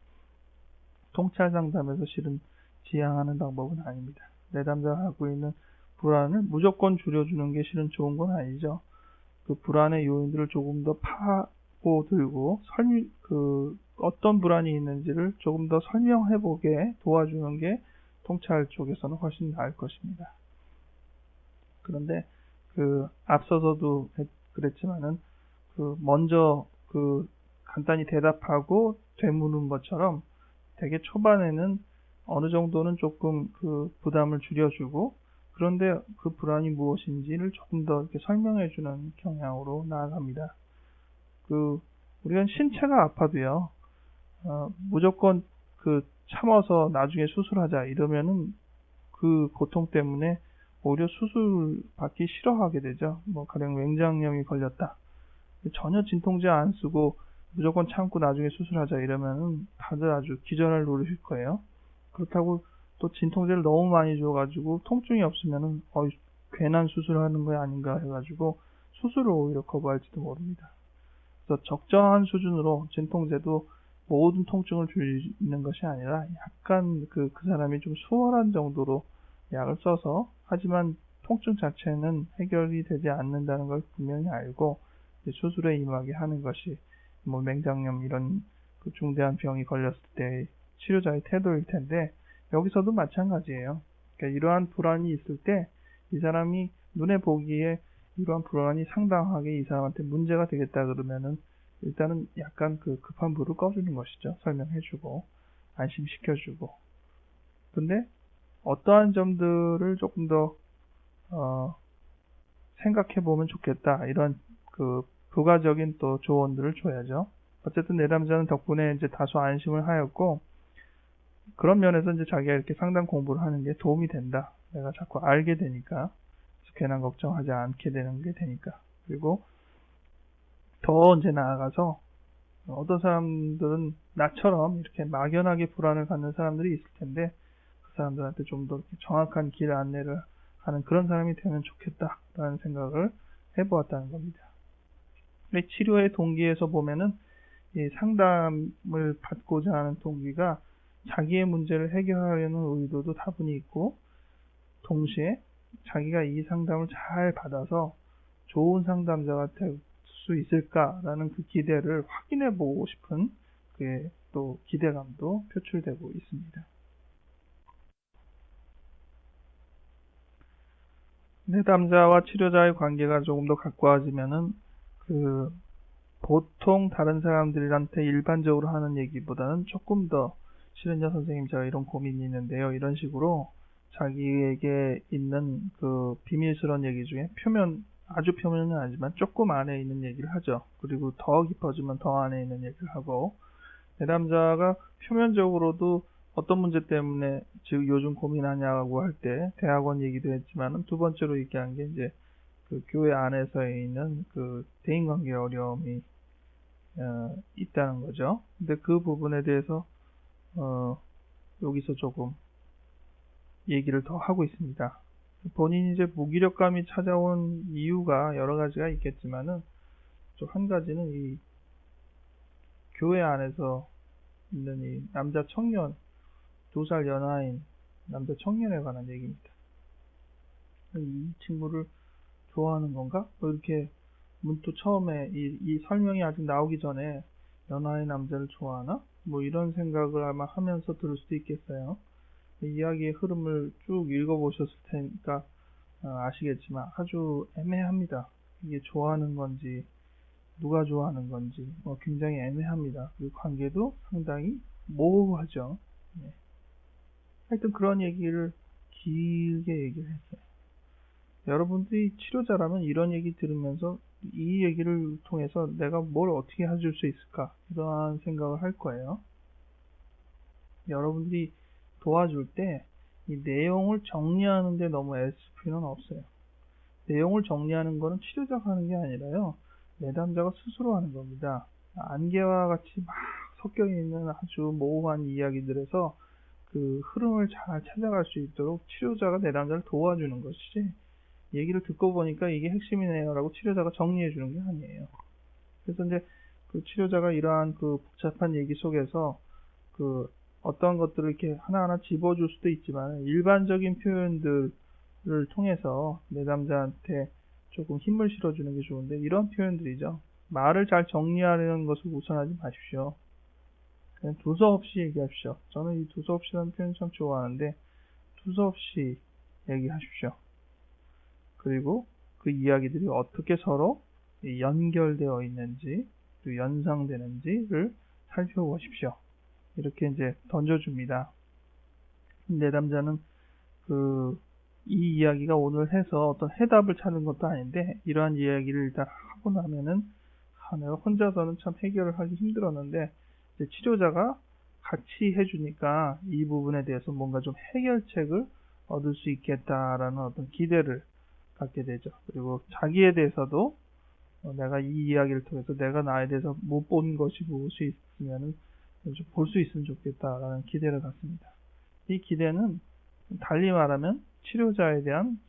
통찰 상담에서 실은 지향하는 방법은 아닙니다. 내담자가 갖고 있는 불안을 무조건 줄여주는 게 실은 좋은 건 아니죠. 그 불안의 요인들을 조금 더 파고들고 어떤 불안이 있는지를 조금 더 설명해보게 도와주는 게 통찰 쪽에서는 훨씬 나을 것입니다. 그런데 앞서서도 그랬지만은 먼저 간단히 대답하고 되묻는 것처럼 되게 초반에는 어느 정도는 조금 부담을 줄여주고 그런데 그 불안이 무엇인지를 조금 더 이렇게 설명해주는 경향으로 나아갑니다. 우리가 신체가 아파도요, 무조건 참아서 나중에 수술하자 이러면은 그 고통 때문에 오히려 수술 받기 싫어하게 되죠. 뭐 가령 맹장염이 걸렸다. 전혀 진통제 안 쓰고 무조건 참고 나중에 수술하자 이러면은 다들 아주 기절할 노릇일 거예요. 그렇다고 또 진통제를 너무 많이 줘가지고 통증이 없으면은 괜한 수술하는 거 아닌가 해가지고 수술을 오히려 거부할지도 모릅니다. 그래서 적정한 수준으로 진통제도 모든 통증을 줄이는 것이 아니라 약간 그 사람이 좀 수월한 정도로 약을 써서 하지만 통증 자체는 해결이 되지 않는다는 걸 분명히 알고 수술에 임하게 하는 것이 뭐 맹장염 이런 중대한 병이 걸렸을 때 치료자의 태도일 텐데 여기서도 마찬가지예요. 그러니까 이러한 불안이 있을 때 이 사람이 눈에 보기에 이러한 불안이 상당하게 이 사람한테 문제가 되겠다 그러면은 일단은 약간 급한 불을 꺼주는 것이죠. 설명해주고 안심시켜주고. 근데 어떠한 점들을 조금 더 생각해보면 좋겠다. 이런 부가적인 또 조언들을 줘야죠. 어쨌든 내담자는 덕분에 이제 다소 안심을 하였고 그런 면에서 이제 자기가 이렇게 상담 공부를 하는 게 도움이 된다. 내가 자꾸 알게 되니까 괜한 걱정하지 않게 되는 게 되니까. 그리고 더 이제 나아가서 어떤 사람들은 나처럼 이렇게 막연하게 불안을 갖는 사람들이 있을 텐데 그 사람들한테 좀 더 정확한 길 안내를 하는 그런 사람이 되면 좋겠다라는 생각을 해보았다는 겁니다. 근데 치료의 동기에서 보면은 이 상담을 받고자 하는 동기가 자기의 문제를 해결하려는 의도도 다분히 있고 동시에 자기가 이 상담을 잘 받아서 좋은 상담자가 될 수 있을까라는 그 기대를 확인해 보고 싶은 그의 또 기대감도 표출되고 있습니다. 내담자와 치료자의 관계가 조금 더 가까워지면은 보통 다른 사람들한테 일반적으로 하는 얘기보다는 조금 더 실은요 선생님 제가 이런 고민이 있는데요. 이런 식으로 자기에게 있는 그 비밀스러운 얘기 중에 아주 표면은 아니지만 조금 안에 있는 얘기를 하죠. 그리고 더 깊어지면 더 안에 있는 얘기를 하고, 내담자가 표면적으로도 어떤 문제 때문에 지금 요즘 고민하냐고 할 때 대학원 얘기도 했지만은 두 번째로 얘기한 게 이제 그 교회 안에서 있는 그 대인관계 어려움이 있다는 거죠. 근데 그 부분에 대해서 여기서 조금 얘기를 더 하고 있습니다. 본인이 이제 무기력감이 찾아온 이유가 여러 가지가 있겠지만은 또 한 가지는 이 교회 안에서 있는 이 남자 청년, 2살 연하인 남자 청년에 관한 얘기입니다. 이 친구를 좋아하는 건가? 뭐 이렇게 문득 처음에 이 설명이 아직 나오기 전에 연하의 남자를 좋아하나? 뭐 이런 생각을 아마 하면서 들을 수도 있겠어요. 이야기의 흐름을 쭉 읽어보셨을 테니까 아시겠지만 아주 애매합니다. 이게 좋아하는 건지 누가 좋아하는 건지 굉장히 애매합니다. 그리고 관계도 상당히 모호하죠. 네. 하여튼 그런 얘기를 길게 얘기를 했어요. 여러분들이 치료자라면 이런 얘기 들으면서 이 얘기를 통해서 내가 뭘 어떻게 해줄 수 있을까 이러한 생각을 할 거예요. 여러분들이 도와줄 때 이 내용을 정리하는데 너무 애쓸 필요는 없어요. 내용을 정리하는 거는 치료자가 하는 게 아니라요, 내담자가 스스로 하는 겁니다. 안개와 같이 막 섞여 있는 아주 모호한 이야기들에서 그 흐름을 잘 찾아갈 수 있도록 치료자가 내담자를 도와주는 것이지, 얘기를 듣고 보니까 이게 핵심이네요 라고 치료자가 정리해 주는 게 아니에요. 그래서 이제 그 치료자가 이러한 그 복잡한 얘기 속에서 그 어떤 것들을 이렇게 하나하나 집어줄 수도 있지만 일반적인 표현들을 통해서 내담자한테 조금 힘을 실어주는 게 좋은데, 이런 표현들이죠. 말을 잘 정리하려는 것을 우선하지 마십시오. 그냥 두서없이 얘기하십시오. 저는 이 두서없이라는 표현 참 좋아하는데, 두서없이 얘기하십시오. 그리고 그 이야기들이 어떻게 서로 연결되어 있는지, 또 연상되는지를 살펴보십시오. 이렇게 이제 던져줍니다. 내담자는 이 이야기가 오늘 해서 어떤 해답을 찾는 것도 아닌데, 이러한 이야기를 일단 하고 나면은 내가 혼자서는 참 해결을 하기 힘들었는데 이제 치료자가 같이 해주니까 이 부분에 대해서 뭔가 좀 해결책을 얻을 수 있겠다라는 어떤 기대를 갖게 되죠. 그리고 자기에 대해서도 내가 이 이야기를 통해서 내가 나에 대해서 못 본 것이 무엇이 있으면 볼 수 있으면 좋겠다라는 기대를 갖습니다. 이 기대는 달리 말하면 치료자에 대한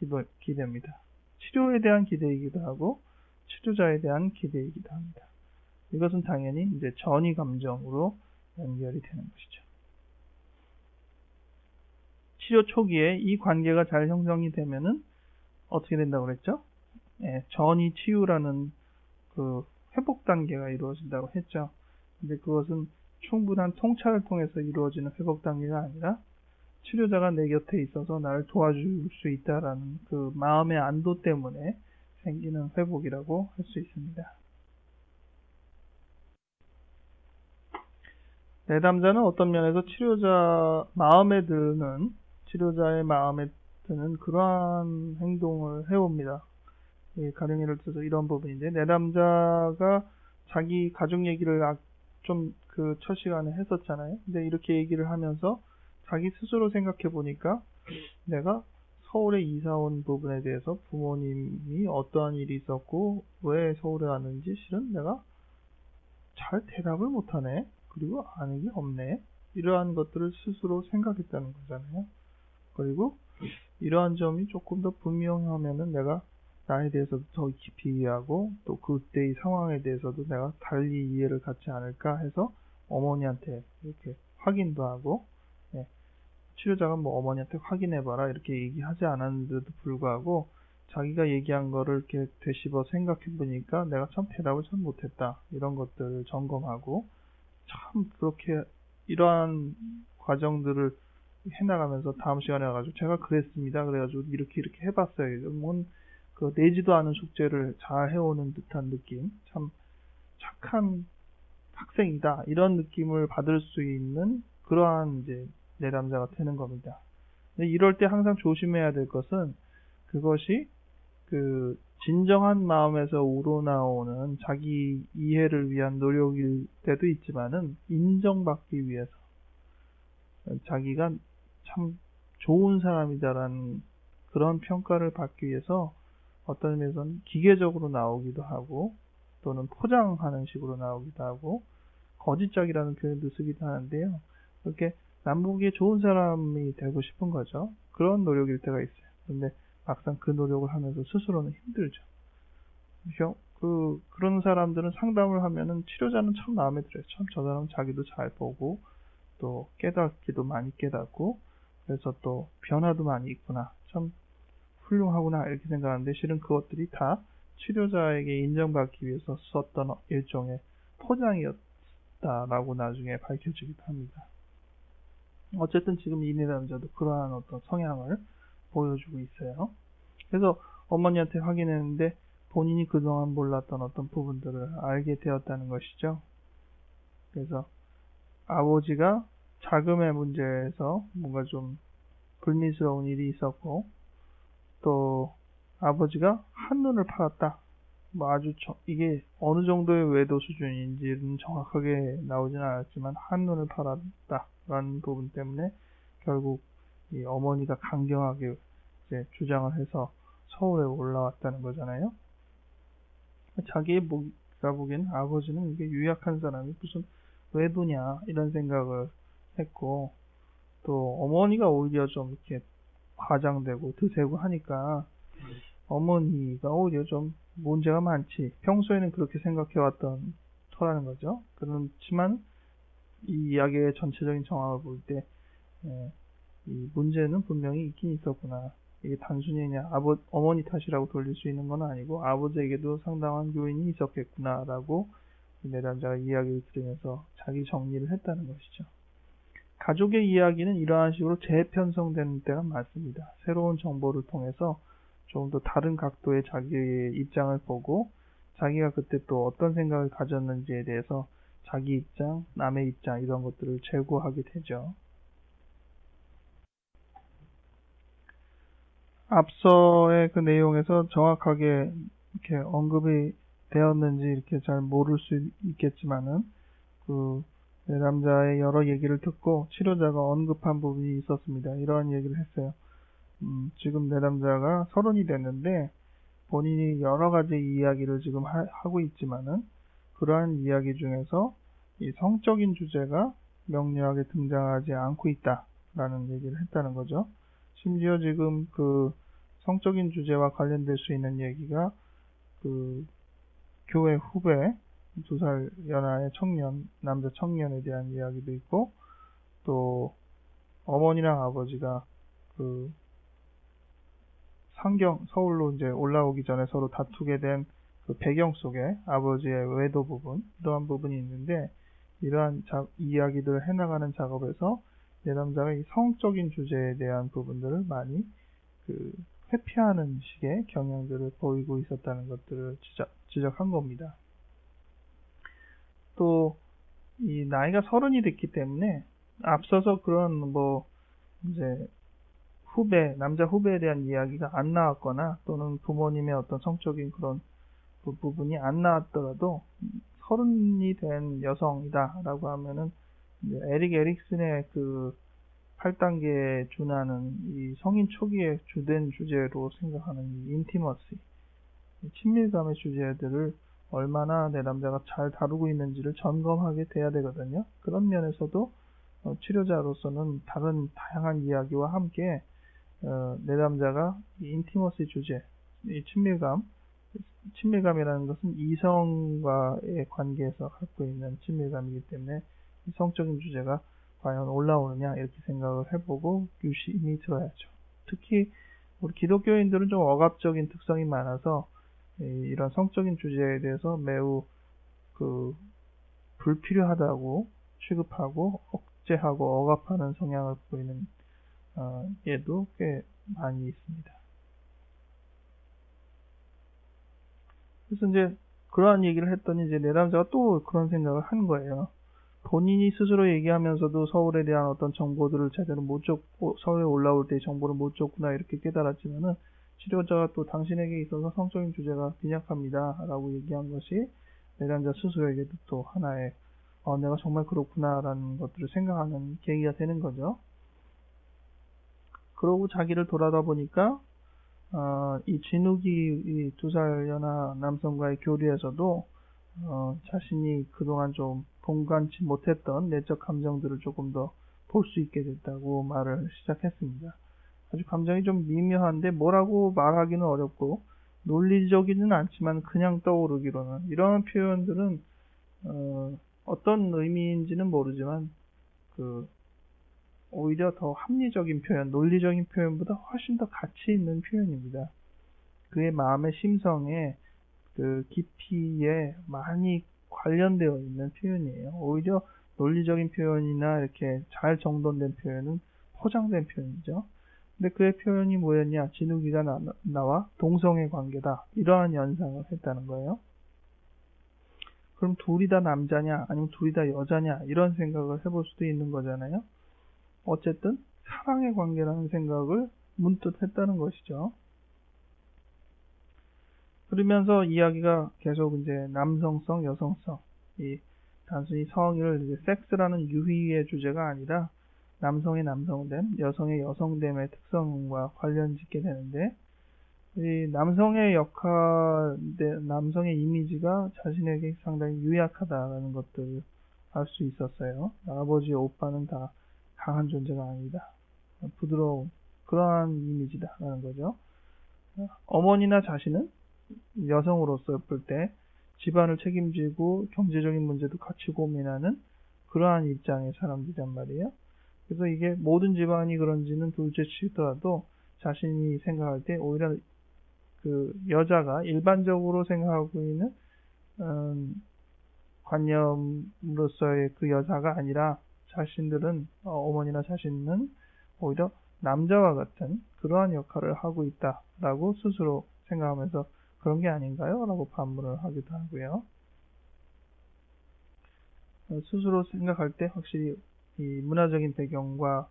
기대입니다. 치료에 대한 기대이기도 하고 치료자에 대한 기대이기도 합니다. 이것은 당연히 이제 전이 감정으로 연결이 되는 것이죠. 치료 초기에 이 관계가 잘 형성이 되면은 어떻게 된다고 그랬죠? 전이 치유라는 그 회복 단계가 이루어진다고 했죠. 근데 그것은 충분한 통찰을 통해서 이루어지는 회복 단계가 아니라 치료자가 내 곁에 있어서 나를 도와줄 수 있다라는 그 마음의 안도 때문에 생기는 회복이라고 할 수 있습니다. 내담자는 어떤 면에서 치료자의 마음에 드는 그러한 행동을 해옵니다. 가령 예를 들어서 이런 부분인데, 내담자가 자기 가족 얘기를 좀 그 첫 시간에 했었잖아요. 근데 이렇게 얘기를 하면서 자기 스스로 생각해 보니까 내가 서울에 이사 온 부분에 대해서 부모님이 어떠한 일이 있었고 왜 서울에 왔는지 실은 내가 잘 대답을 못하네. 그리고 아는 게 없네. 이러한 것들을 스스로 생각했다는 거잖아요. 그리고 이러한 점이 조금 더 분명하면은 내가 나에 대해서도 더 깊이 이해하고 또 그때의 상황에 대해서도 내가 달리 이해를 갖지 않을까 해서 어머니한테 이렇게 확인도 하고, 치료자가 뭐 어머니한테 확인해봐라 이렇게 얘기하지 않았는데도 불구하고 자기가 얘기한 거를 이렇게 되씹어 생각해 보니까 내가 참 대답을 참 못했다, 이런 것들을 점검하고, 참 그렇게 이러한 과정들을 해나가면서 다음 시간에 와가지고 제가 그랬습니다. 그래가지고 이렇게 해봤어요. 그 내지도 않은 숙제를 잘 해오는 듯한 느낌, 참 착한 학생이다 이런 느낌을 받을 수 있는 그러한 이제 내담자가 되는 겁니다. 근데 이럴 때 항상 조심해야 될 것은 그것이 그 진정한 마음에서 우러나오는 자기 이해를 위한 노력일 때도 있지만은 인정받기 위해서 자기가 참 좋은 사람이다라는 그런 평가를 받기 위해서 어떤 의미에서는 기계적으로 나오기도 하고 또는 포장하는 식으로 나오기도 하고 거짓적이라는 표현도 쓰기도 하는데요. 그렇게 남북이 좋은 사람이 되고 싶은 거죠. 그런 노력일 때가 있어요. 근데 막상 그 노력을 하면서 스스로는 힘들죠. 그죠? 그런 사람들은 상담을 하면은 치료자는 참 마음에 들어요. 참 저 사람 자기도 잘 보고 또 깨닫기도 많이 깨닫고 그래서 또 변화도 많이 있구나. 참 훌륭하구나 이렇게 생각하는데 실은 그것들이 다 치료자에게 인정받기 위해서 썼던 일종의 포장이었다라고 나중에 밝혀지기도 합니다. 어쨌든 지금 이 내담자도 그러한 어떤 성향을 보여주고 있어요. 그래서 어머니한테 확인했는데 본인이 그동안 몰랐던 어떤 부분들을 알게 되었다는 것이죠. 그래서 아버지가 자금의 문제에서 뭔가 좀 불미스러운 일이 있었고 또 아버지가 한눈을 팔았다. 뭐 아주 이게 어느 정도의 외도 수준인지는 정확하게 나오지는 않았지만 한눈을 팔았다라는 부분 때문에 결국 이 어머니가 강경하게 이제 주장을 해서 서울에 올라왔다는 거잖아요. 자기가 보기엔 아버지는 이게 유약한 사람이 무슨 외도냐 이런 생각을 했고 또 어머니가 오히려 좀 이렇게 과장되고 드세고 하니까 어머니가 오히려 좀 문제가 많지. 평소에는 그렇게 생각해왔던 터라는 거죠. 그렇지만 이 이야기의 전체적인 정황을 볼 때, 이 문제는 분명히 있긴 있었구나. 이게 단순히 그냥 어머니 탓이라고 돌릴 수 있는 건 아니고 아버지에게도 상당한 요인이 있었겠구나라고 내담자가 이야기를 들으면서 자기 정리를 했다는 것이죠. 가족의 이야기는 이러한 식으로 재편성되는 때가 많습니다. 새로운 정보를 통해서 좀 더 다른 각도의 자기의 입장을 보고 자기가 그때 또 어떤 생각을 가졌는지에 대해서 자기 입장, 남의 입장 이런 것들을 재고하게 되죠. 앞서의 그 내용에서 정확하게 이렇게 언급이 되었는지 이렇게 잘 모를 수 있겠지만은 그 내담자의 여러 얘기를 듣고 치료자가 언급한 부분이 있었습니다. 이러한 얘기를 했어요. 지금 내담자가 30이 됐는데 본인이 여러 가지 이야기를 지금 하고 있지만은 그러한 이야기 중에서 이 성적인 주제가 명료하게 등장하지 않고 있다라는 얘기를 했다는 거죠. 심지어 지금 그 성적인 주제와 관련될 수 있는 얘기가 그 교회 후배 2살 연하의 남자 청년에 대한 이야기도 있고 또 어머니랑 아버지가 그 서울로 이제 올라오기 전에 서로 다투게 된 그 배경 속에 아버지의 외도 부분, 이러한 부분이 있는데, 이러한 이야기들을 해나가는 작업에서 내담자가 이 성적인 주제에 대한 부분들을 많이 회피하는 식의 경향들을 보이고 있었다는 것들을 지적한 겁니다. 또, 이 나이가 30이 됐기 때문에 앞서서 그런 이제 남자 후배에 대한 이야기가 안 나왔거나 또는 부모님의 어떤 성적인 그런 그 부분이 안 나왔더라도 30이 된 여성이다라고 하면은 에릭 에릭슨의 그 8단계에 준하는 이 성인 초기의 주된 주제로 생각하는 이 인티머시, 친밀감의 주제들을 얼마나 내담자가 잘 다루고 있는지를 점검하게 돼야 되거든요. 그런 면에서도 치료자로서는 다른 다양한 이야기와 함께 내담자가 이 인티머시 주제, 이 친밀감이라는 것은 이성과의 관계에서 갖고 있는 친밀감이기 때문에 이성적인 주제가 과연 올라오느냐 이렇게 생각을 해보고 유심히 들어야죠. 특히 우리 기독교인들은 좀 억압적인 특성이 많아서 이런 성적인 주제에 대해서 매우 불필요하다고 취급하고 억제하고 억압하는 성향을 보이는 예도 꽤 많이 있습니다. 그래서 이제 그러한 얘기를 했더니 이제 내담자가 또 그런 생각을 한 거예요. 본인이 스스로 얘기하면서도 서울에 대한 어떤 정보들을 제대로 못 줬고, 서울에 올라올 때 정보를 못 줬구나 이렇게 깨달았지만은, 치료자가 또 당신에게 있어서 성적인 주제가 빈약합니다 라고 얘기한 것이 내담자 스스로에게도 또 하나의 내가 정말 그렇구나 라는 것들을 생각하는 계기가 되는 거죠. 그러고 자기를 돌아다 보니까 이 진욱이 이 2살 연하 남성과의 교류에서도 자신이 그동안 좀 본관치 못했던 내적 감정들을 조금 더 볼 수 있게 됐다고 말을 시작했습니다. 아주 감정이 좀 미묘한데 뭐라고 말하기는 어렵고 논리적이지는 않지만 그냥 떠오르기로는, 이런 표현들은 어떤 의미인지는 모르지만 오히려 더 합리적인 표현, 논리적인 표현보다 훨씬 더 가치 있는 표현입니다. 그의 마음의 심성에 그 깊이에 많이 관련되어 있는 표현이에요. 오히려 논리적인 표현이나 이렇게 잘 정돈된 표현은 포장된 표현이죠. 근데 그의 표현이 뭐였냐? 진욱이가 나와 동성애 관계다. 이러한 연상을 했다는 거예요. 그럼 둘이 다 남자냐? 아니면 둘이 다 여자냐? 이런 생각을 해볼 수도 있는 거잖아요. 어쨌든 사랑의 관계라는 생각을 문득 했다는 것이죠. 그러면서 이야기가 계속 이제 남성성, 여성성, 이 단순히 성을 이제 섹스라는 유희의 주제가 아니라 남성의 남성됨, 여성의 여성됨의 특성과 관련 짓게 되는데, 이 남성의 역할, 남성의 이미지가 자신에게 상당히 유약하다라는 것들을 알 수 있었어요. 아버지, 오빠는 다 강한 존재가 아니다. 부드러운 그러한 이미지다라는 거죠. 어머니나 자신은 여성으로서 볼 때 집안을 책임지고 경제적인 문제도 같이 고민하는 그러한 입장의 사람들이란 말이에요. 그래서 이게 모든 집안이 그런지는 둘째 치더라도 자신이 생각할 때 오히려 그 여자가 일반적으로 생각하고 있는 관념으로서의 그 여자가 아니라 자신들은 어머니나 자신은 오히려 남자와 같은 그러한 역할을 하고 있다라고 스스로 생각하면서 그런 게 아닌가요? 라고 반문을 하기도 하고요. 스스로 생각할 때 확실히 이 문화적인 배경과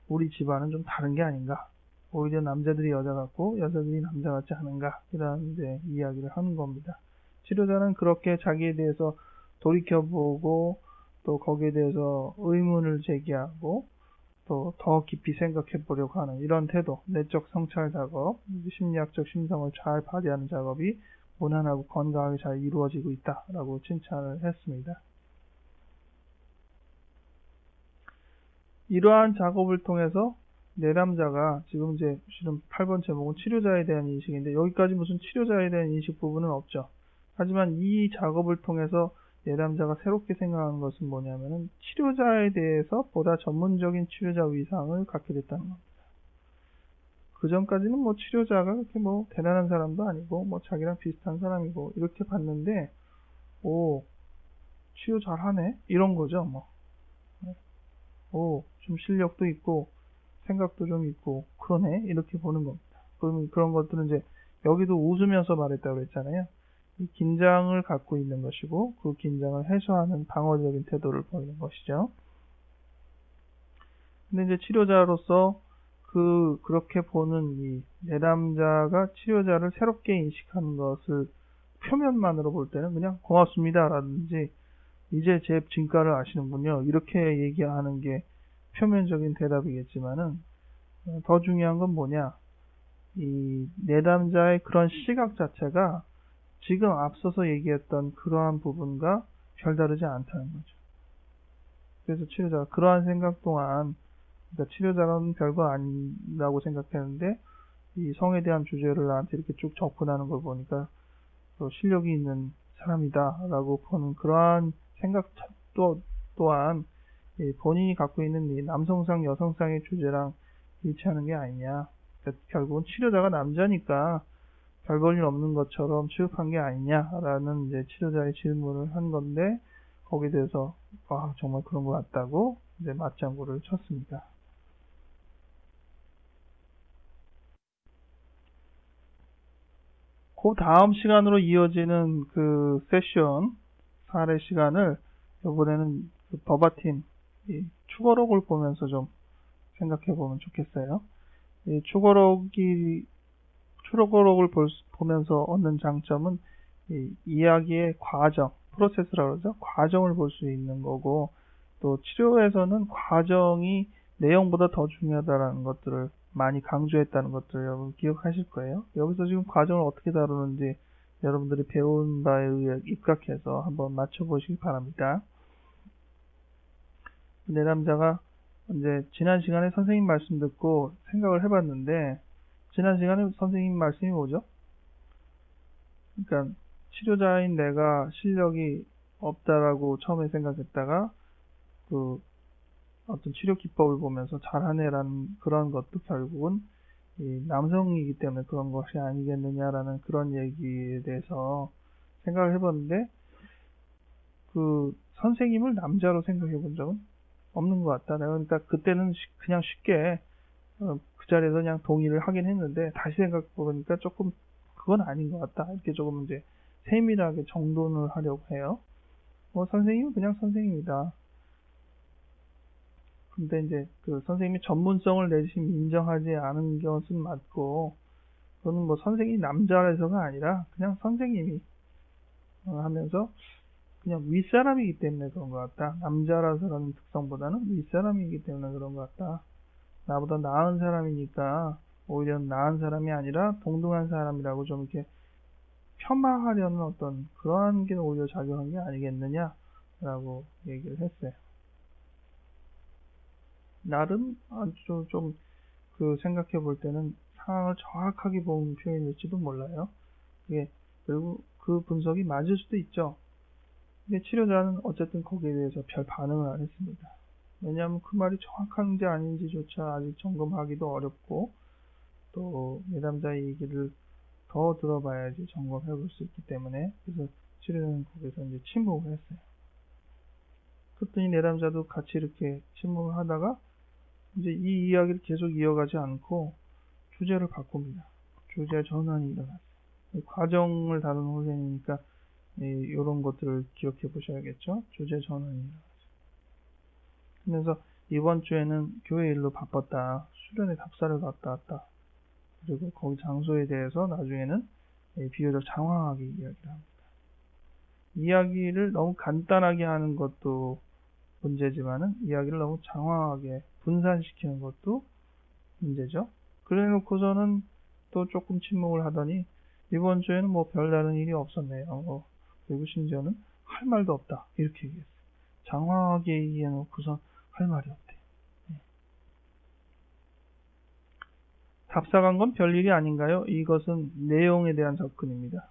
우리 집안은 좀 다른 게 아닌가, 오히려 남자들이 여자 같고 여자들이 남자 같지 않은가, 이런 이제 이야기를 하는 겁니다. 치료자는 그렇게 자기에 대해서 돌이켜보고 또 거기에 대해서 의문을 제기하고 또 더 깊이 생각해 보려고 하는 이런 태도, 내적 성찰 작업, 심리학적 심성을 잘 발휘하는 작업이 무난하고 건강하게 잘 이루어지고 있다라고 칭찬을 했습니다. 이러한 작업을 통해서 내담자가 지금 이제 실은 8번 제목은 치료자에 대한 인식인데, 여기까지 무슨 치료자에 대한 인식 부분은 없죠. 하지만 이 작업을 통해서 내담자가 새롭게 생각하는 것은 뭐냐면은 치료자에 대해서 보다 전문적인 치료자 위상을 갖게 됐다는 겁니다. 그 전까지는 뭐 치료자가 그렇게 뭐 대단한 사람도 아니고 뭐 자기랑 비슷한 사람이고 이렇게 봤는데, 오, 치료 잘하네? 이런 거죠, 뭐. 오, 좀 실력도 있고 생각도 좀 있고 그러네? 이렇게 보는 겁니다. 그러면 그런 것들은 이제 여기도 웃으면서 말했다고 그랬잖아요. 이 긴장을 갖고 있는 것이고 그 긴장을 해소하는 방어적인 태도를 보이는 것이죠. 근데 이제 치료자로서 그렇게 보는 이 내담자가 치료자를 새롭게 인식하는 것을 표면만으로 볼 때는 그냥 고맙습니다 라든지 이제 제 진가를 아시는군요 이렇게 얘기하는 게 표면적인 대답이겠지만은, 더 중요한 건 뭐냐, 이 내담자의 그런 시각 자체가 지금 앞서서 얘기했던 그러한 부분과 별다르지 않다는 거죠. 그래서 치료자가 그러한 생각 동안, 그러니까 치료자는 별거 아니라고 생각했는데 이 성에 대한 주제를 나한테 이렇게 쭉 접근하는 걸 보니까 실력이 있는 사람이다 라고 보는 그러한 생각 또한 본인이 갖고 있는 이 남성상 여성상의 주제랑 일치하는 게 아니냐. 그러니까 결국은 치료자가 남자니까 별 볼 일 없는 것처럼 취급한 게 아니냐라는 이제 치료자의 질문을 한 건데, 거기에 대해서 정말 그런 것 같다고 이제 맞장구를 쳤습니다. 그 다음 시간으로 이어지는 그 세션 사례 시간을 이번에는 그 버바팀 이 추거록을 보면서 좀 생각해 보면 좋겠어요. 이 추거록을 보면서 얻는 장점은 이 이야기의 과정, 프로세스라고 그러죠. 과정을 볼 수 있는 거고, 또 치료에서는 과정이 내용보다 더 중요하다는 것들을 많이 강조했다는 것들을 여러분 기억하실 거예요. 여기서 지금 과정을 어떻게 다루는지 여러분들이 배운 바에 의해 입각해서 한번 맞춰보시기 바랍니다. 내담자가 이제 지난 시간에 선생님 말씀 듣고 생각을 해봤는데, 지난 시간에 선생님 말씀이 뭐죠? 그러니까 치료자인 내가 실력이 없다라고 처음에 생각했다가 그 어떤 치료 기법을 보면서 잘하네라는 그런 것도 결국은 이 남성이기 때문에 그런 것이 아니겠느냐라는 그런 얘기에 대해서 생각을 해봤는데, 그 선생님을 남자로 생각해 본 적은 없는 것 같다. 내가 그러니까 그때는 그냥 쉽게 그 자리에서 그냥 동의를 하긴 했는데, 다시 생각해 보니까 조금 그건 아닌 것 같다. 이렇게 조금 이제 세밀하게 정돈을 하려고 해요. 선생님은 그냥 선생님이다. 근데 이제 그 선생님이 전문성을 내심 인정하지 않은 것은 맞고, 그거는 뭐 선생님이 남자라서가 아니라 그냥 선생님이 하면서 그냥 윗사람이기 때문에 그런 것 같다. 남자라서라는 특성보다는 윗사람이기 때문에 그런 것 같다. 나보다 나은 사람이니까 오히려 나은 사람이 아니라 동등한 사람이라고 좀 이렇게 폄하하려는 어떤 그러한 게 오히려 작용한 게 아니겠느냐라고 얘기를 했어요. 나름 아주 좀 그 생각해 볼 때는 상황을 정확하게 본 표현일지도 몰라요. 그리고 그 분석이 맞을 수도 있죠. 근데 치료자는 어쨌든 거기에 대해서 별 반응을 안 했습니다. 왜냐하면 그 말이 정확한지 아닌지조차 아직 점검하기도 어렵고, 또 내담자의 얘기를 더 들어봐야지 점검해 볼 수 있기 때문에, 그래서 치료자는 거기서 이제 침묵을 했어요. 그랬더니 내담자도 같이 이렇게 침묵을 하다가 이제 이 이야기를 계속 이어가지 않고 주제를 바꿉니다. 주제 전환이 일어났어요. 과정을 다루는 훈련이니까 이런 것들을 기억해 보셔야겠죠. 주제 전환이 일어났어요. 그래서 이번 주에는 교회 일로 바빴다. 수련회 답사를 갔다 왔다. 그리고 거기 장소에 대해서 나중에는 비교적 장황하게 이야기를 합니다. 이야기를 너무 간단하게 하는 것도 문제지만은 이야기를 너무 장황하게 분산시키는 것도 문제죠. 그래 놓고서는 또 조금 침묵을 하더니 이번 주에는 뭐 별다른 일이 없었네요. 그리고 심지어는 할 말도 없다. 이렇게 얘기했어요. 장황하게 얘기해 놓고서 할 말이 없대. 답사간 건 별일이 아닌가요? 이것은 내용에 대한 접근입니다.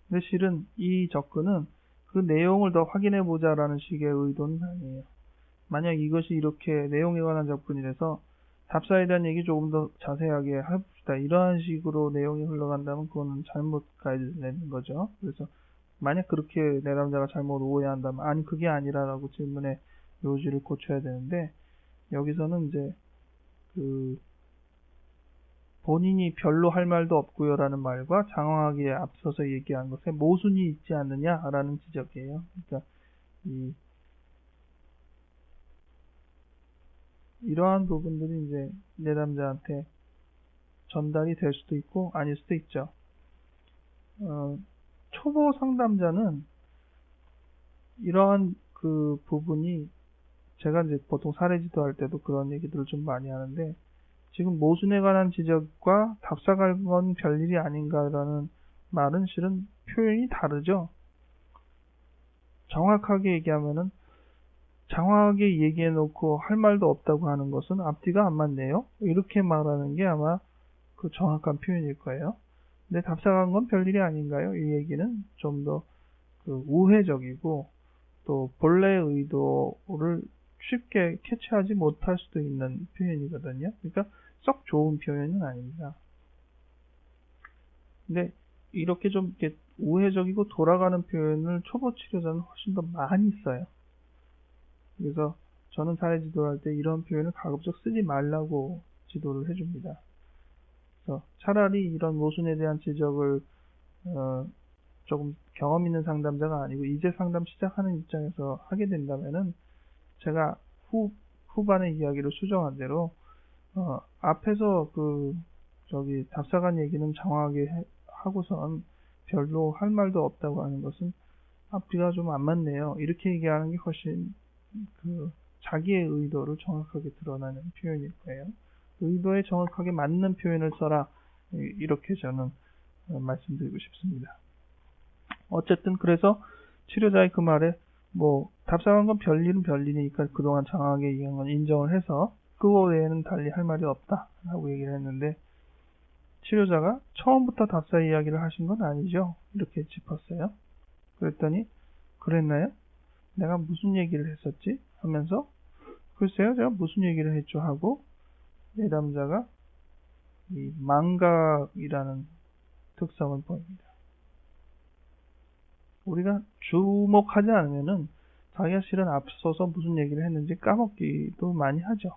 근데 실은 이 접근은 그 내용을 더 확인해 보자라는 식의 의도는 아니에요. 만약 이것이 이렇게 내용에 관한 접근이라서 답사에 대한 얘기 조금 더 자세하게 해봅시다. 이러한 식으로 내용이 흘러간다면 그거는 잘못 가이드되는 거죠. 그래서 만약 그렇게 내담자가 잘못 오해한다면 아니 그게 아니라라고 질문의 요지를 고쳐야 되는데, 여기서는 이제 그 본인이 별로 할 말도 없고요라는 말과 장황하게 앞서서 얘기한 것에 모순이 있지 않느냐라는 지적이에요. 그러니까 이러한 부분들이 이제 내담자한테 전달이 될 수도 있고 아닐 수도 있죠. 초보 상담자는 이러한 그 부분이, 제가 이제 보통 사례 지도할 때도 그런 얘기들을 좀 많이 하는데, 지금 모순에 관한 지적과 답사갈 건 별일이 아닌가라는 말은 실은 표현이 다르죠. 정확하게 얘기하면은 장황하게 얘기해 놓고 할 말도 없다고 하는 것은 앞뒤가 안 맞네요. 이렇게 말하는 게 아마 그 정확한 표현일 거예요. 근데 답사간 건 별일이 아닌가요? 이 얘기는 좀 더 그 우회적이고 또 본래의 의도를 쉽게 캐치하지 못할 수도 있는 표현이거든요. 그러니까 썩 좋은 표현은 아닙니다. 근데 이렇게 좀 이렇게 우회적이고 돌아가는 표현을 초보 치료자는 훨씬 더 많이 써요. 그래서 저는 사회 지도를 할 때 이런 표현을 가급적 쓰지 말라고 지도를 해줍니다. 그래서 차라리 이런 모순에 대한 지적을 조금 경험 있는 상담자가 아니고 이제 상담 시작하는 입장에서 하게 된다면은 제가 후반의 이야기를 수정한 대로 앞에서 답사관 얘기는 장황하게 하고선 별로 할 말도 없다고 하는 것은 앞뒤가 좀 안 맞네요. 이렇게 얘기하는 게 훨씬 자기의 의도를 정확하게 드러나는 표현일 거예요. 의도에 정확하게 맞는 표현을 써라. 이렇게 저는 말씀드리고 싶습니다. 어쨌든 그래서 치료자의 그 말에 답사한 건 별일은 별일이니까 그동안 장황하게 얘기한 건 인정을 해서 그거 외에는 달리 할 말이 없다 라고 얘기를 했는데, 치료자가 처음부터 답사 이야기를 하신 건 아니죠? 이렇게 짚었어요. 그랬더니 그랬나요? 내가 무슨 얘기를 했었지? 하면서 글쎄요, 제가 무슨 얘기를 했죠? 하고 내담자가 이 망각이라는 특성을 보입니다. 우리가 주목하지 않으면은 자기가 실은 앞서서 무슨 얘기를 했는지 까먹기도 많이 하죠.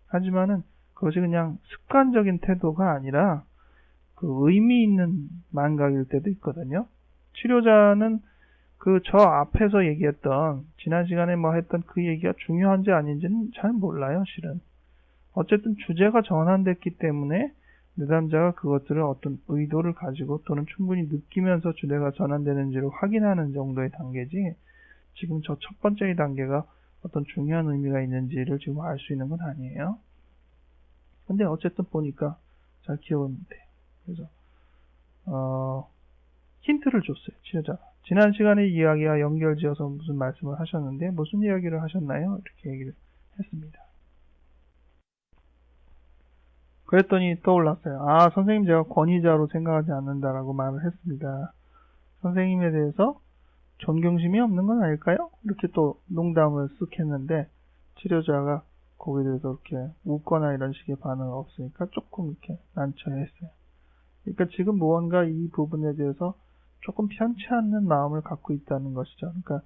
하지만은 그것이 그냥 습관적인 태도가 아니라 의미 있는 망각일 때도 있거든요. 치료자는 저 앞에서 얘기했던, 지난 시간에 했던 그 얘기가 중요한지 아닌지는 잘 몰라요, 실은. 어쨌든 주제가 전환됐기 때문에 내담자가 그것들을 어떤 의도를 가지고 또는 충분히 느끼면서 주제가 전환되는지를 확인하는 정도의 단계지, 지금 저 첫 번째 단계가 어떤 중요한 의미가 있는지를 지금 알 수 있는 건 아니에요. 근데 어쨌든 보니까 잘 기억은 못해요. 그래서 힌트를 줬어요, 치료자가. 지난 시간에 이야기와 연결지어서 무슨 말씀을 하셨는데 무슨 이야기를 하셨나요? 이렇게 얘기를 했습니다. 그랬더니 떠올랐어요. 선생님, 제가 권위자로 생각하지 않는다라고 말을 했습니다. 선생님에 대해서 존경심이 없는 건 아닐까요? 이렇게 또 농담을 쓱 했는데, 치료자가 거기에 대해서 이렇게 웃거나 이런 식의 반응은 없으니까 조금 이렇게 난처했어요. 그러니까 지금 무언가 이 부분에 대해서 조금 편치 않는 마음을 갖고 있다는 것이죠. 그러니까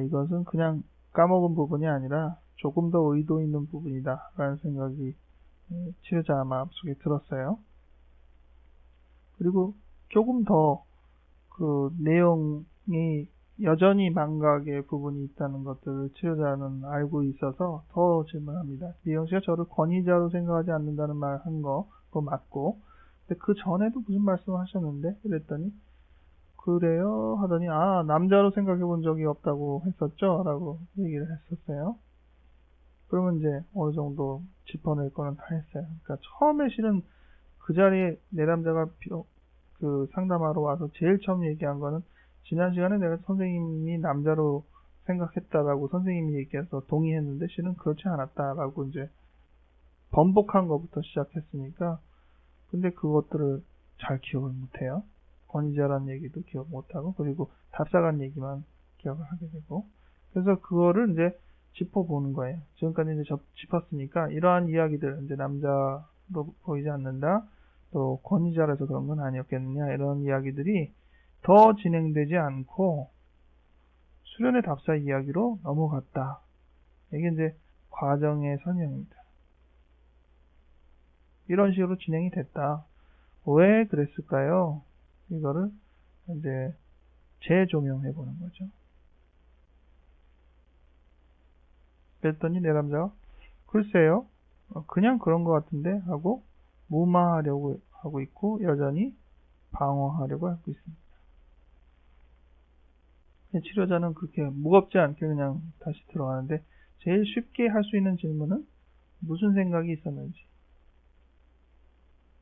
이것은 그냥 까먹은 부분이 아니라 조금 더 의도 있는 부분이다 라는 생각이 치료자 마음속에 들었어요. 그리고 조금 더 내용이 여전히 망각의 부분이 있다는 것들을 치료자는 알고 있어서 더 질문합니다. 미영 씨가 저를 권위자로 생각하지 않는다는 말 한 거, 그거 맞고, 근데 그 전에도 무슨 말씀을 하셨는데? 그랬더니 그래요? 하더니 남자로 생각해 본 적이 없다고 했었죠? 라고 얘기를 했었어요. 그러면 이제 어느 정도 짚어낼 거는 다 했어요. 그러니까 처음에 실은 그 자리에 내담자가 상담하러 와서 제일 처음 얘기한 거는, 지난 시간에 내가 선생님이 남자로 생각했다라고 선생님이 얘기해서 동의했는데 실은 그렇지 않았다라고 이제 번복한 것부터 시작했으니까, 근데 그것들을 잘 기억을 못해요. 권위자라는 얘기도 기억 못하고, 그리고 답사관 얘기만 기억을 하게 되고, 그래서 그거를 이제 짚어보는 거예요. 지금까지 이제 짚었으니까 이러한 이야기들, 이제 남자로 보이지 않는다, 또 권위자라서 그런 건 아니었겠느냐, 이런 이야기들이 더 진행되지 않고 수련의 답사 이야기로 넘어갔다. 이게 이제 과정의 설명입니다. 이런 식으로 진행이 됐다. 왜 그랬을까요? 이거를 이제 재조명해 보는 거죠. 그랬더니 내담자가 글쎄요, 그냥 그런 것 같은데 하고 무마하려고 하고 있고 여전히 방어하려고 하고 있습니다. 치료자는 그렇게 무겁지 않게 그냥 다시 들어가는데, 제일 쉽게 할 수 있는 질문은 무슨 생각이 있었는지.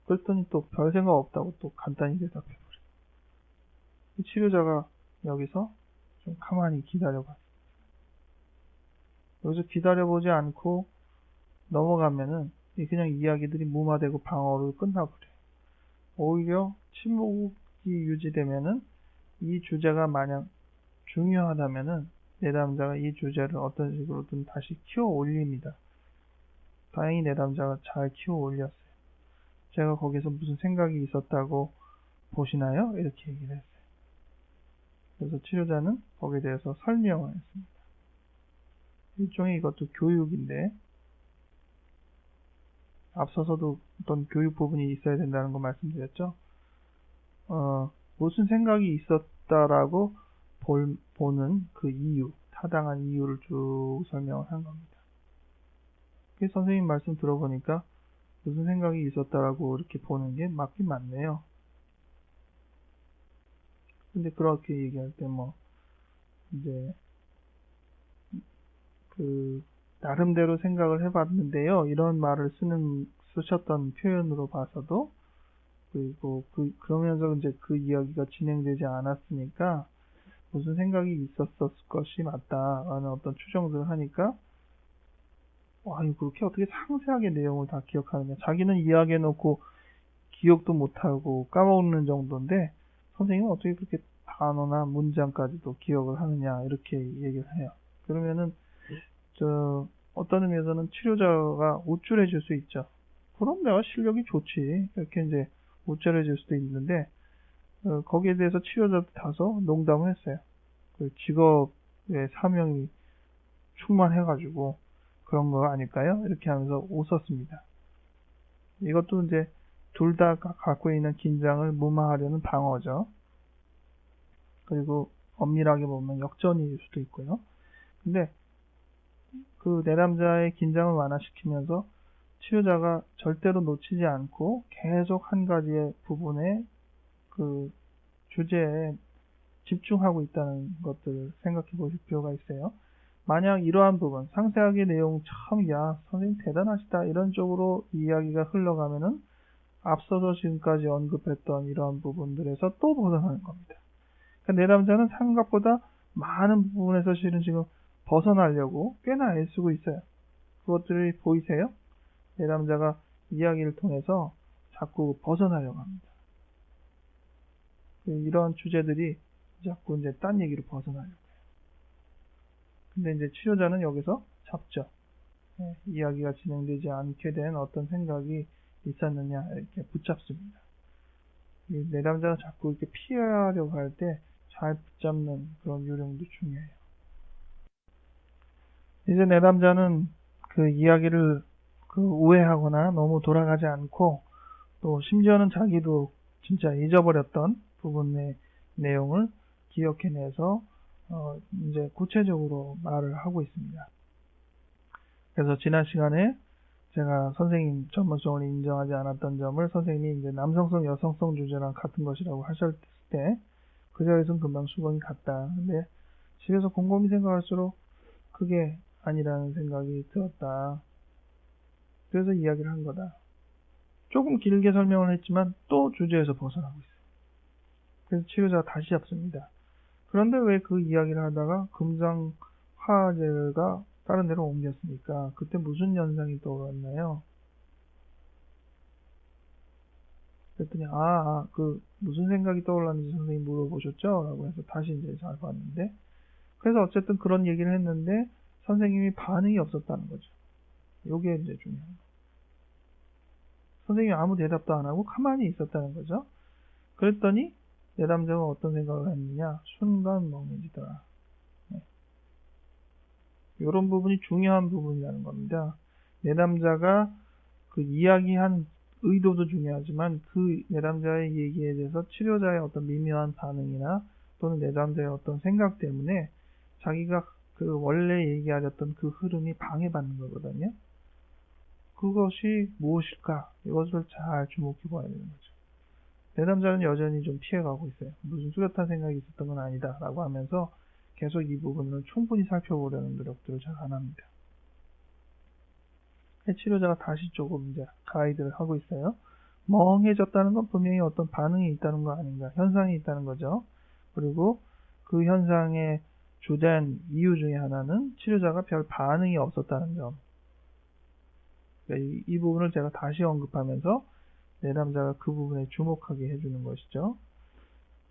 그랬더니 또 별 생각 없다고 또 간단히 대답해버려요. 치료자가 여기서 좀 가만히 기다려봐요. 여기서 기다려보지 않고 넘어가면은 그냥 이야기들이 무마되고 방어로 끝나버려요. 오히려 침묵이 유지되면은 이 주제가 만약 중요하다면은 내담자가 이 주제를 어떤 식으로든 다시 키워 올립니다. 다행히 내담자가 잘 키워 올렸어요. 제가 거기서 무슨 생각이 있었다고 보시나요? 이렇게 얘기를 했어요. 그래서 치료자는 거기에 대해서 설명을 했습니다. 일종의 이것도 교육인데, 앞서서도 어떤 교육 부분이 있어야 된다는 거 말씀드렸죠. 무슨 생각이 있었다라고 보는 그 이유, 타당한 이유를 쭉 설명을 한 겁니다. 선생님 말씀 들어보니까 무슨 생각이 있었다라고 이렇게 보는 게 맞긴 맞네요. 근데 그렇게 얘기할 때 이제 나름대로 생각을 해봤는데요. 이런 말을 쓰셨던 표현으로 봐서도, 그리고 그러면서 이제 그 이야기가 진행되지 않았으니까 무슨 생각이 있었을 것이 맞다라는 어떤 추정들을 하니까, 그렇게 어떻게 상세하게 내용을 다 기억하느냐. 자기는 이야기해놓고 기억도 못하고 까먹는 정도인데, 선생님은 어떻게 그렇게 단어나 문장까지도 기억을 하느냐, 이렇게 얘기를 해요. 그러면은, 어떤 의미에서는 치료자가 우쭐해질 수 있죠. 그럼 내가 실력이 좋지. 이렇게 이제 우쭐해질 수도 있는데, 거기에 대해서 치료자도 다소 농담을 했어요. 그 직업의 사명이 충만해가지고 그런 거 아닐까요? 이렇게 하면서 웃었습니다. 이것도 이제 둘 다 갖고 있는 긴장을 무마하려는 방어죠. 그리고 엄밀하게 보면 역전일 수도 있고요. 근데 그 내담자의 긴장을 완화시키면서 치료자가 절대로 놓치지 않고 계속 한 가지의 부분에 그 주제에 집중하고 있다는 것들을 생각해 보실 필요가 있어요. 만약 이러한 부분, 상세하게 내용 야, 선생님 대단하시다, 이런 쪽으로 이야기가 흘러가면은 앞서서 지금까지 언급했던 이러한 부분들에서 또 벗어나는 겁니다. 그러니까 내담자는 생각보다 많은 부분에서 실은 지금 벗어나려고 꽤나 애쓰고 있어요. 그것들이 보이세요? 내담자가 이야기를 통해서 자꾸 벗어나려고 합니다. 이런 주제들이 자꾸 이제 딴 얘기로 벗어나려고 해요. 근데 이제 치료자는 여기서 잡죠. 이야기가 진행되지 않게 된 어떤 생각이 있었느냐, 이렇게 붙잡습니다. 내담자가 자꾸 이렇게 피하려고 할 때 잘 붙잡는 그런 요령도 중요해요. 이제 내담자는 그 이야기를 오해하거나 너무 돌아가지 않고, 또 심지어는 자기도 진짜 잊어버렸던 부분의 내용을 기억해내서 이제 구체적으로 말을 하고 있습니다. 그래서 지난 시간에 제가 선생님 전문성을 인정하지 않았던 점을 선생님이 이제 남성성, 여성성 주제랑 같은 것이라고 하셨을 때 그 자리에서는 금방 수긍이 갔다. 근데 집에서 곰곰이 생각할수록 그게 아니라는 생각이 들었다. 그래서 이야기를 한 거다. 조금 길게 설명을 했지만 또 주제에서 벗어나고 있어요. 그래서 치료자가 다시 잡습니다. 그런데 왜 그 이야기를 하다가 금상화제가 다른 데로 옮겼으니까 그때 무슨 연상이 떠올랐나요? 그랬더니 무슨 생각이 떠올랐는지 선생님 물어보셨죠? 라고 해서 다시 이제 잘 봤는데, 그래서 어쨌든 그런 얘기를 했는데 선생님이 반응이 없었다는 거죠. 요게 이제 중요한 거. 선생님이 아무 대답도 안 하고 가만히 있었다는 거죠. 그랬더니 내담자가 어떤 생각을 했느냐? 순간 멍해지더라. 이런 부분이 중요한 부분이라는 겁니다. 내담자가 그 이야기한 의도도 중요하지만 그 내담자의 얘기에 대해서 치료자의 어떤 미묘한 반응이나 또는 내담자의 어떤 생각 때문에 자기가 그 원래 얘기하셨던 그 흐름이 방해받는 거거든요. 그것이 무엇일까? 이것을 잘 주목해 봐야 되는 거죠. 내담자는 여전히 좀 피해가고 있어요. 무슨 뚜렷한 생각이 있었던 건 아니다 라고 하면서 계속 이 부분을 충분히 살펴보려는 노력들을 잘 안 합니다. 치료자가 다시 조금 이제 가이드를 하고 있어요. 멍해졌다는 건 분명히 어떤 반응이 있다는 거 아닌가, 현상이 있다는 거죠. 그리고 그 현상의 주된 이유 중에 하나는 치료자가 별 반응이 없었다는 점. 이 부분을 제가 다시 언급하면서 내담자가 그 부분에 주목하게 해주는 것이죠.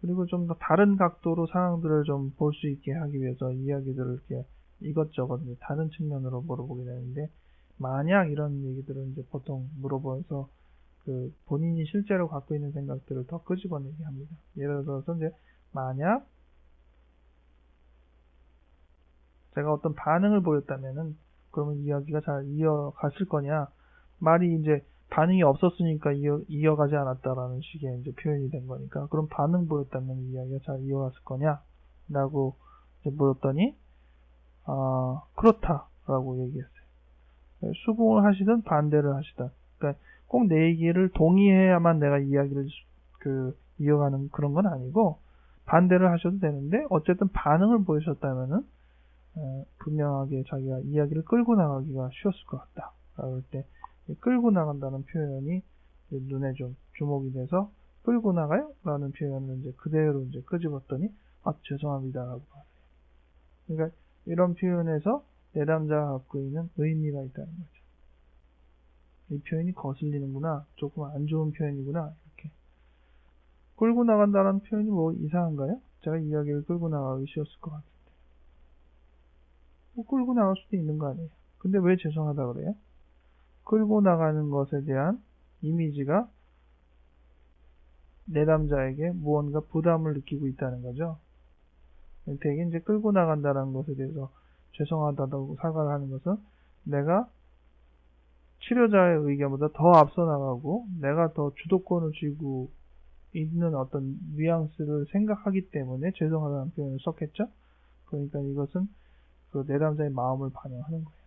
그리고 좀 더 다른 각도로 상황들을 좀 볼 수 있게 하기 위해서 이야기들을 이렇게 이것저것 다른 측면으로 물어보게 되는데, 만약 이런 얘기들은 이제 보통 물어보면서 그 본인이 실제로 갖고 있는 생각들을 더 끄집어내게 합니다. 예를 들어서 이제 만약 제가 어떤 반응을 보였다면은 그러면 이야기가 잘 이어갔을 거냐, 말이 이제 반응이 없었으니까 이어가지 않았다라는 식의 이제 표현이 된 거니까, 그럼 반응 보였다면 이야기가 잘 이어갔을 거냐? 라고 이제 물었더니, 그렇다라고 얘기했어요. 수긍을 하시든 반대를 하시든, 그러니까 꼭 내 얘기를 동의해야만 내가 이야기를 이어가는 그런 건 아니고, 반대를 하셔도 되는데, 어쨌든 반응을 보이셨다면은, 분명하게 자기가 이야기를 끌고 나가기가 쉬웠을 것 같다. 그럴 때, 끌고 나간다는 표현이 눈에 좀 주목이 돼서, 끌고 나가요? 라는 표현을 이제 그대로 이제 끄집었더니, 죄송합니다. 라고 하세요. 그러니까 이런 표현에서 내담자가 갖고 있는 의미가 있다는 거죠. 이 표현이 거슬리는구나, 조금 안 좋은 표현이구나, 이렇게. 끌고 나간다는 표현이 뭐 이상한가요? 제가 이야기를 끌고 나가기 쉬웠을 것 같은데. 뭐 끌고 나갈 수도 있는 거 아니에요? 근데 왜 죄송하다 그래요? 끌고 나가는 것에 대한 이미지가 내담자에게 무언가 부담을 느끼고 있다는 거죠. 되게 이제 끌고 나간다는 것에 대해서 죄송하다고 사과를 하는 것은 내가 치료자의 의견보다 더 앞서 나가고 내가 더 주도권을 쥐고 있는 어떤 뉘앙스를 생각하기 때문에 죄송하다는 표현을 썼겠죠. 그러니까 이것은 그 내담자의 마음을 반영하는 거예요.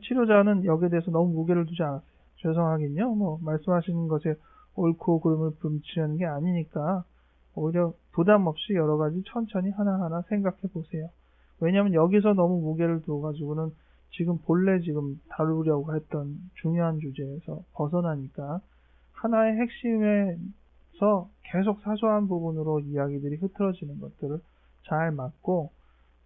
치료자는 여기에 대해서 너무 무게를 두지 않았어요. 죄송하긴요. 뭐 말씀하시는 것에 옳고 그름을 분치하는 게 아니니까 오히려 부담 없이 여러 가지 천천히 하나하나 생각해 보세요. 왜냐하면 여기서 너무 무게를 두어가지고는 지금 본래 지금 다루려고 했던 중요한 주제에서 벗어나니까 하나의 핵심에서 계속 사소한 부분으로 이야기들이 흐트러지는 것들을 잘 막고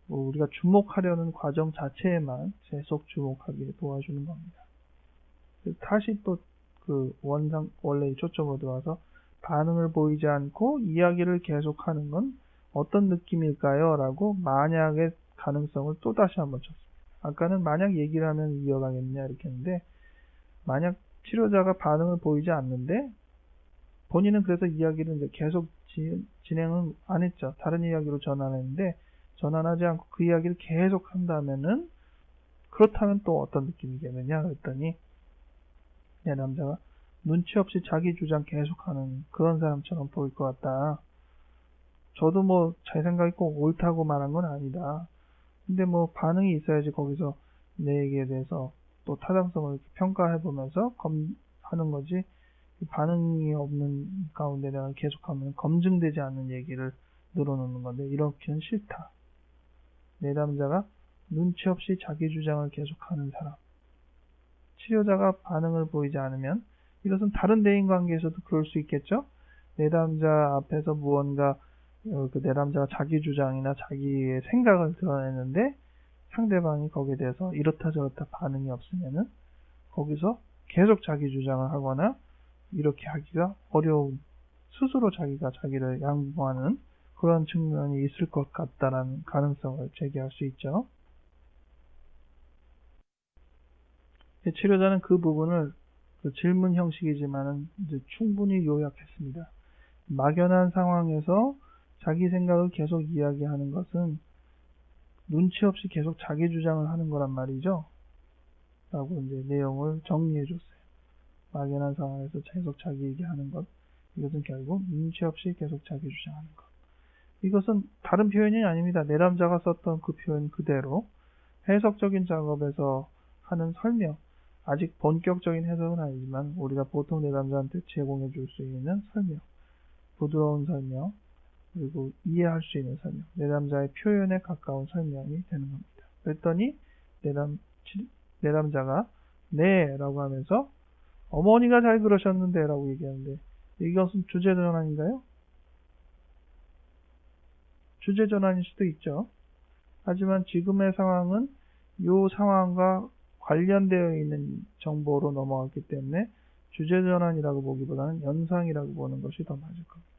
우리가 주목하려는 과정 자체에만 계속 주목하게 도와주는 겁니다. 다시 또 그 원래의 초점으로 들어와서 반응을 보이지 않고 이야기를 계속하는 건 어떤 느낌일까요? 라고 만약의 가능성을 또 다시 한번 쳤습니다. 아까는 만약 얘기를 하면 이어가겠냐 이렇게 했는데, 만약 치료자가 반응을 보이지 않는데 본인은 그래서 이야기를 이제 계속 진행은 안 했죠. 다른 이야기로 전환했는데 전환하지 않고 그 이야기를 계속 한다면은, 그렇다면 또 어떤 느낌이겠느냐 그랬더니 내 남자가 눈치 없이 자기 주장 계속하는 그런 사람처럼 보일 것 같다. 저도 뭐 제 생각이 꼭 옳다고 말한 건 아니다. 근데 뭐 반응이 있어야지 거기서 내 얘기에 대해서 또 타당성을 평가해보면서 하는 거지, 반응이 없는 가운데 내가 계속하면 검증되지 않는 얘기를 늘어놓는 건데 이렇게는 싫다. 내담자가 눈치 없이 자기 주장을 계속하는 사람. 치료자가 반응을 보이지 않으면 이것은 다른 대인 관계에서도 그럴 수 있겠죠. 내담자 앞에서 무언가 그 내담자가 자기 주장이나 자기의 생각을 드러내는데 상대방이 거기에 대해서 이렇다 저렇다 반응이 없으면은 거기서 계속 자기 주장을 하거나 이렇게 하기가 어려운, 스스로 자기가 자기를 양보하는 그런 측면이 있을 것 같다라는 가능성을 제기할 수 있죠. 치료자는 그 부분을 그 질문 형식이지만은 이제 충분히 요약했습니다. 막연한 상황에서 자기 생각을 계속 이야기하는 것은 눈치 없이 계속 자기 주장을 하는 거란 말이죠. 라고 이제 내용을 정리해 줬어요. 막연한 상황에서 계속 자기 얘기하는 것, 이것은 결국 눈치 없이 계속 자기 주장하는 것. 이것은 다른 표현이 아닙니다. 내담자가 썼던 그 표현 그대로 해석적인 작업에서 하는 설명, 아직 본격적인 해석은 아니지만 우리가 보통 내담자한테 제공해 줄 수 있는 설명, 부드러운 설명, 그리고 이해할 수 있는 설명, 내담자의 표현에 가까운 설명이 되는 겁니다. 그랬더니 내담자가 네 라고 하면서 어머니가 잘 그러셨는데 라고 얘기하는데, 이것은 주제 전환인가요? 주제 전환일 수도 있죠. 하지만 지금의 상황은 이 상황과 관련되어 있는 정보로 넘어갔기 때문에 주제 전환이라고 보기보다는 연상이라고 보는 것이 더 맞을 겁니다.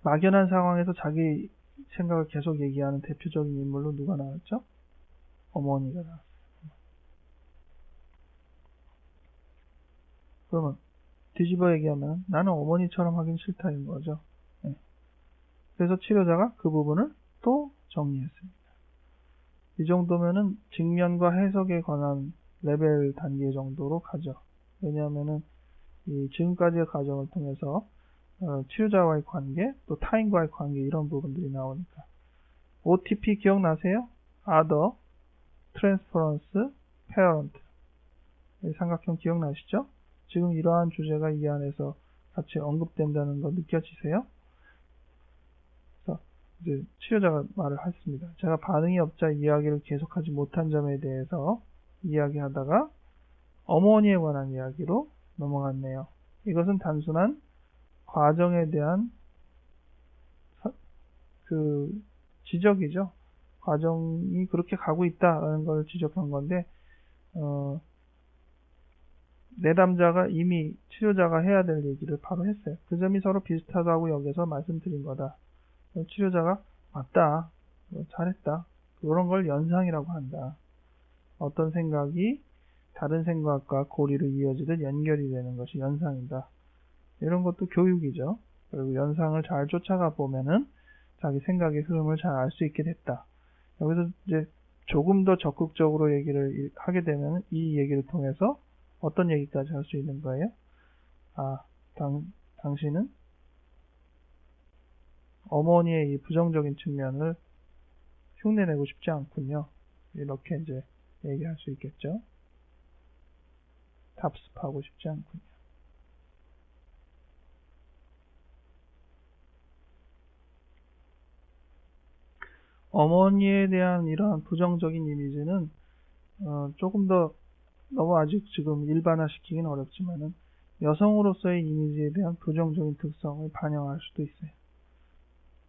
막연한 상황에서 자기 생각을 계속 얘기하는 대표적인 인물로 누가 나왔죠? 어머니가 나왔어요. 그러면 뒤집어 얘기하면 나는 어머니처럼 하긴 싫다는 거죠. 네. 그래서 치료자가 그 부분을 또 정리했습니다. 이 정도면은 직면과 해석에 관한 레벨 단계 정도로 가죠. 왜냐하면은 이 지금까지의 과정을 통해서 치료자와의 관계, 또 타인과의 관계 이런 부분들이 나오니까. OTP 기억나세요? Other, Transference, Parent. 삼각형 기억나시죠? 지금 이러한 주제가 이 안에서 같이 언급된다는 거 느껴지세요? 그래서 이제 치료자가 말을 했습니다. 제가 반응이 없자 이야기를 계속하지 못한 점에 대해서 이야기하다가 어머니에 관한 이야기로 넘어갔네요. 이것은 단순한 과정에 대한 지적이죠. 과정이 그렇게 가고 있다라는 걸 지적한 건데, 내담자가 이미 치료자가 해야 될 얘기를 바로 했어요. 그 점이 서로 비슷하다고 여기서 말씀드린 거다. 치료자가 맞다, 잘했다, 이런 걸 연상이라고 한다. 어떤 생각이 다른 생각과 고리로 이어지듯 연결이 되는 것이 연상이다. 이런 것도 교육이죠. 그리고 연상을 잘 쫓아가 보면은 자기 생각의 흐름을 잘 알 수 있게 됐다. 여기서 이제 조금 더 적극적으로 얘기를 하게 되면 이 얘기를 통해서 어떤 얘기까지 할 수 있는 거예요? 당신은 어머니의 이 부정적인 측면을 흉내내고 싶지 않군요. 이렇게 이제 얘기할 수 있겠죠. 답습하고 싶지 않군요. 어머니에 대한 이러한 부정적인 이미지는 조금 더 너무 아직 지금 일반화시키긴 어렵지만은 여성으로서의 이미지에 대한 부정적인 특성을 반영할 수도 있어요.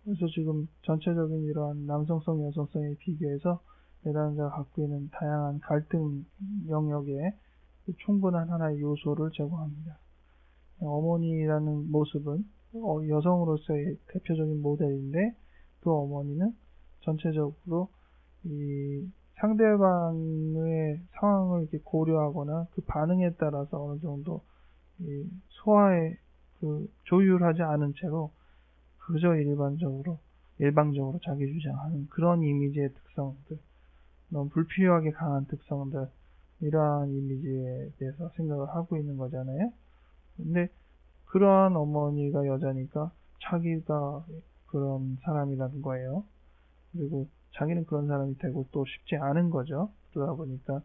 그래서 지금 전체적인 이러한 남성성, 여성성에 비교해서 내담자가 갖고 있는 다양한 갈등 영역에 충분한 하나의 요소를 제공합니다. 어머니라는 모습은 여성으로서의 대표적인 모델인데 그 어머니는 전체적으로 이 상대방의 상황을 이렇게 고려하거나 그 반응에 따라서 어느 정도 이 소화에 조율하지 않은 채로 그저 일방적으로 자기 주장하는 그런 이미지의 특성들, 너무 불필요하게 강한 특성들, 이러한 이미지에 대해서 생각을 하고 있는 거잖아요. 근데 그러한 어머니가 여자니까 자기가 그런 사람이라는 거예요. 그리고 자기는 그런 사람이 되고 또 싶지 않은 거죠. 그러다 보니까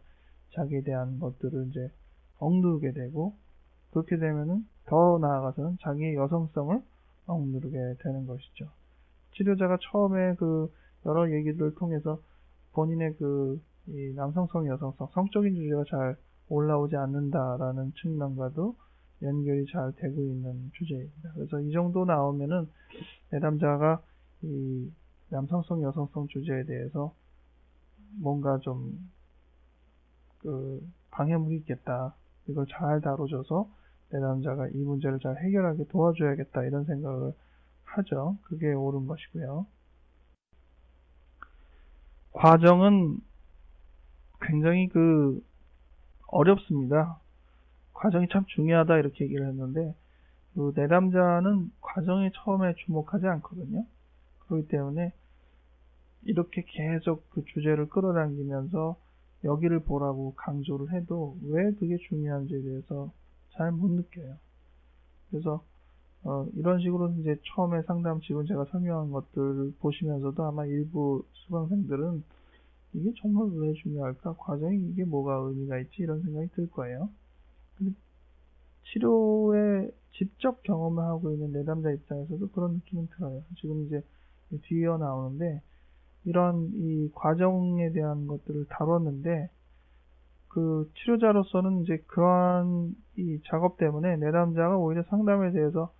자기에 대한 것들을 이제 억누르게 되고, 그렇게 되면은 더 나아가서는 자기의 여성성을 억누르게 되는 것이죠. 치료자가 처음에 여러 얘기들을 통해서 본인의 이 남성성, 여성성, 성적인 주제가 잘 올라오지 않는다라는 측면과도 연결이 잘 되고 있는 주제입니다. 그래서 이 정도 나오면은 내담자가 이 남성성, 여성성 주제에 대해서 뭔가 좀 방해물이 있겠다. 이걸 잘 다뤄줘서 내담자가 이 문제를 잘 해결하게 도와줘야겠다. 이런 생각을 하죠. 그게 옳은 것이고요. 과정은 굉장히 어렵습니다. 과정이 참 중요하다 이렇게 얘기를 했는데 내담자는 과정에 처음에 주목하지 않거든요. 그렇기 때문에 이렇게 계속 그 주제를 끌어당기면서 여기를 보라고 강조를 해도 왜 그게 중요한지에 대해서 잘 못 느껴요. 그래서 이런 식으로 이제 처음에 상담 지금 제가 설명한 것들을 보시면서도 아마 일부 수강생들은 이게 정말 왜 중요할까? 과정이 이게 뭐가 의미가 있지? 이런 생각이 들 거예요. 근데 치료에 직접 경험을 하고 있는 내담자 입장에서도 그런 느낌은 들어요. 지금 이제 뒤에 나오는데 이런 이 과정에 대한 것들을 다뤘는데 치료자로서는 이제 그러한 이 작업 때문에 내담자가 오히려 상담에 대해서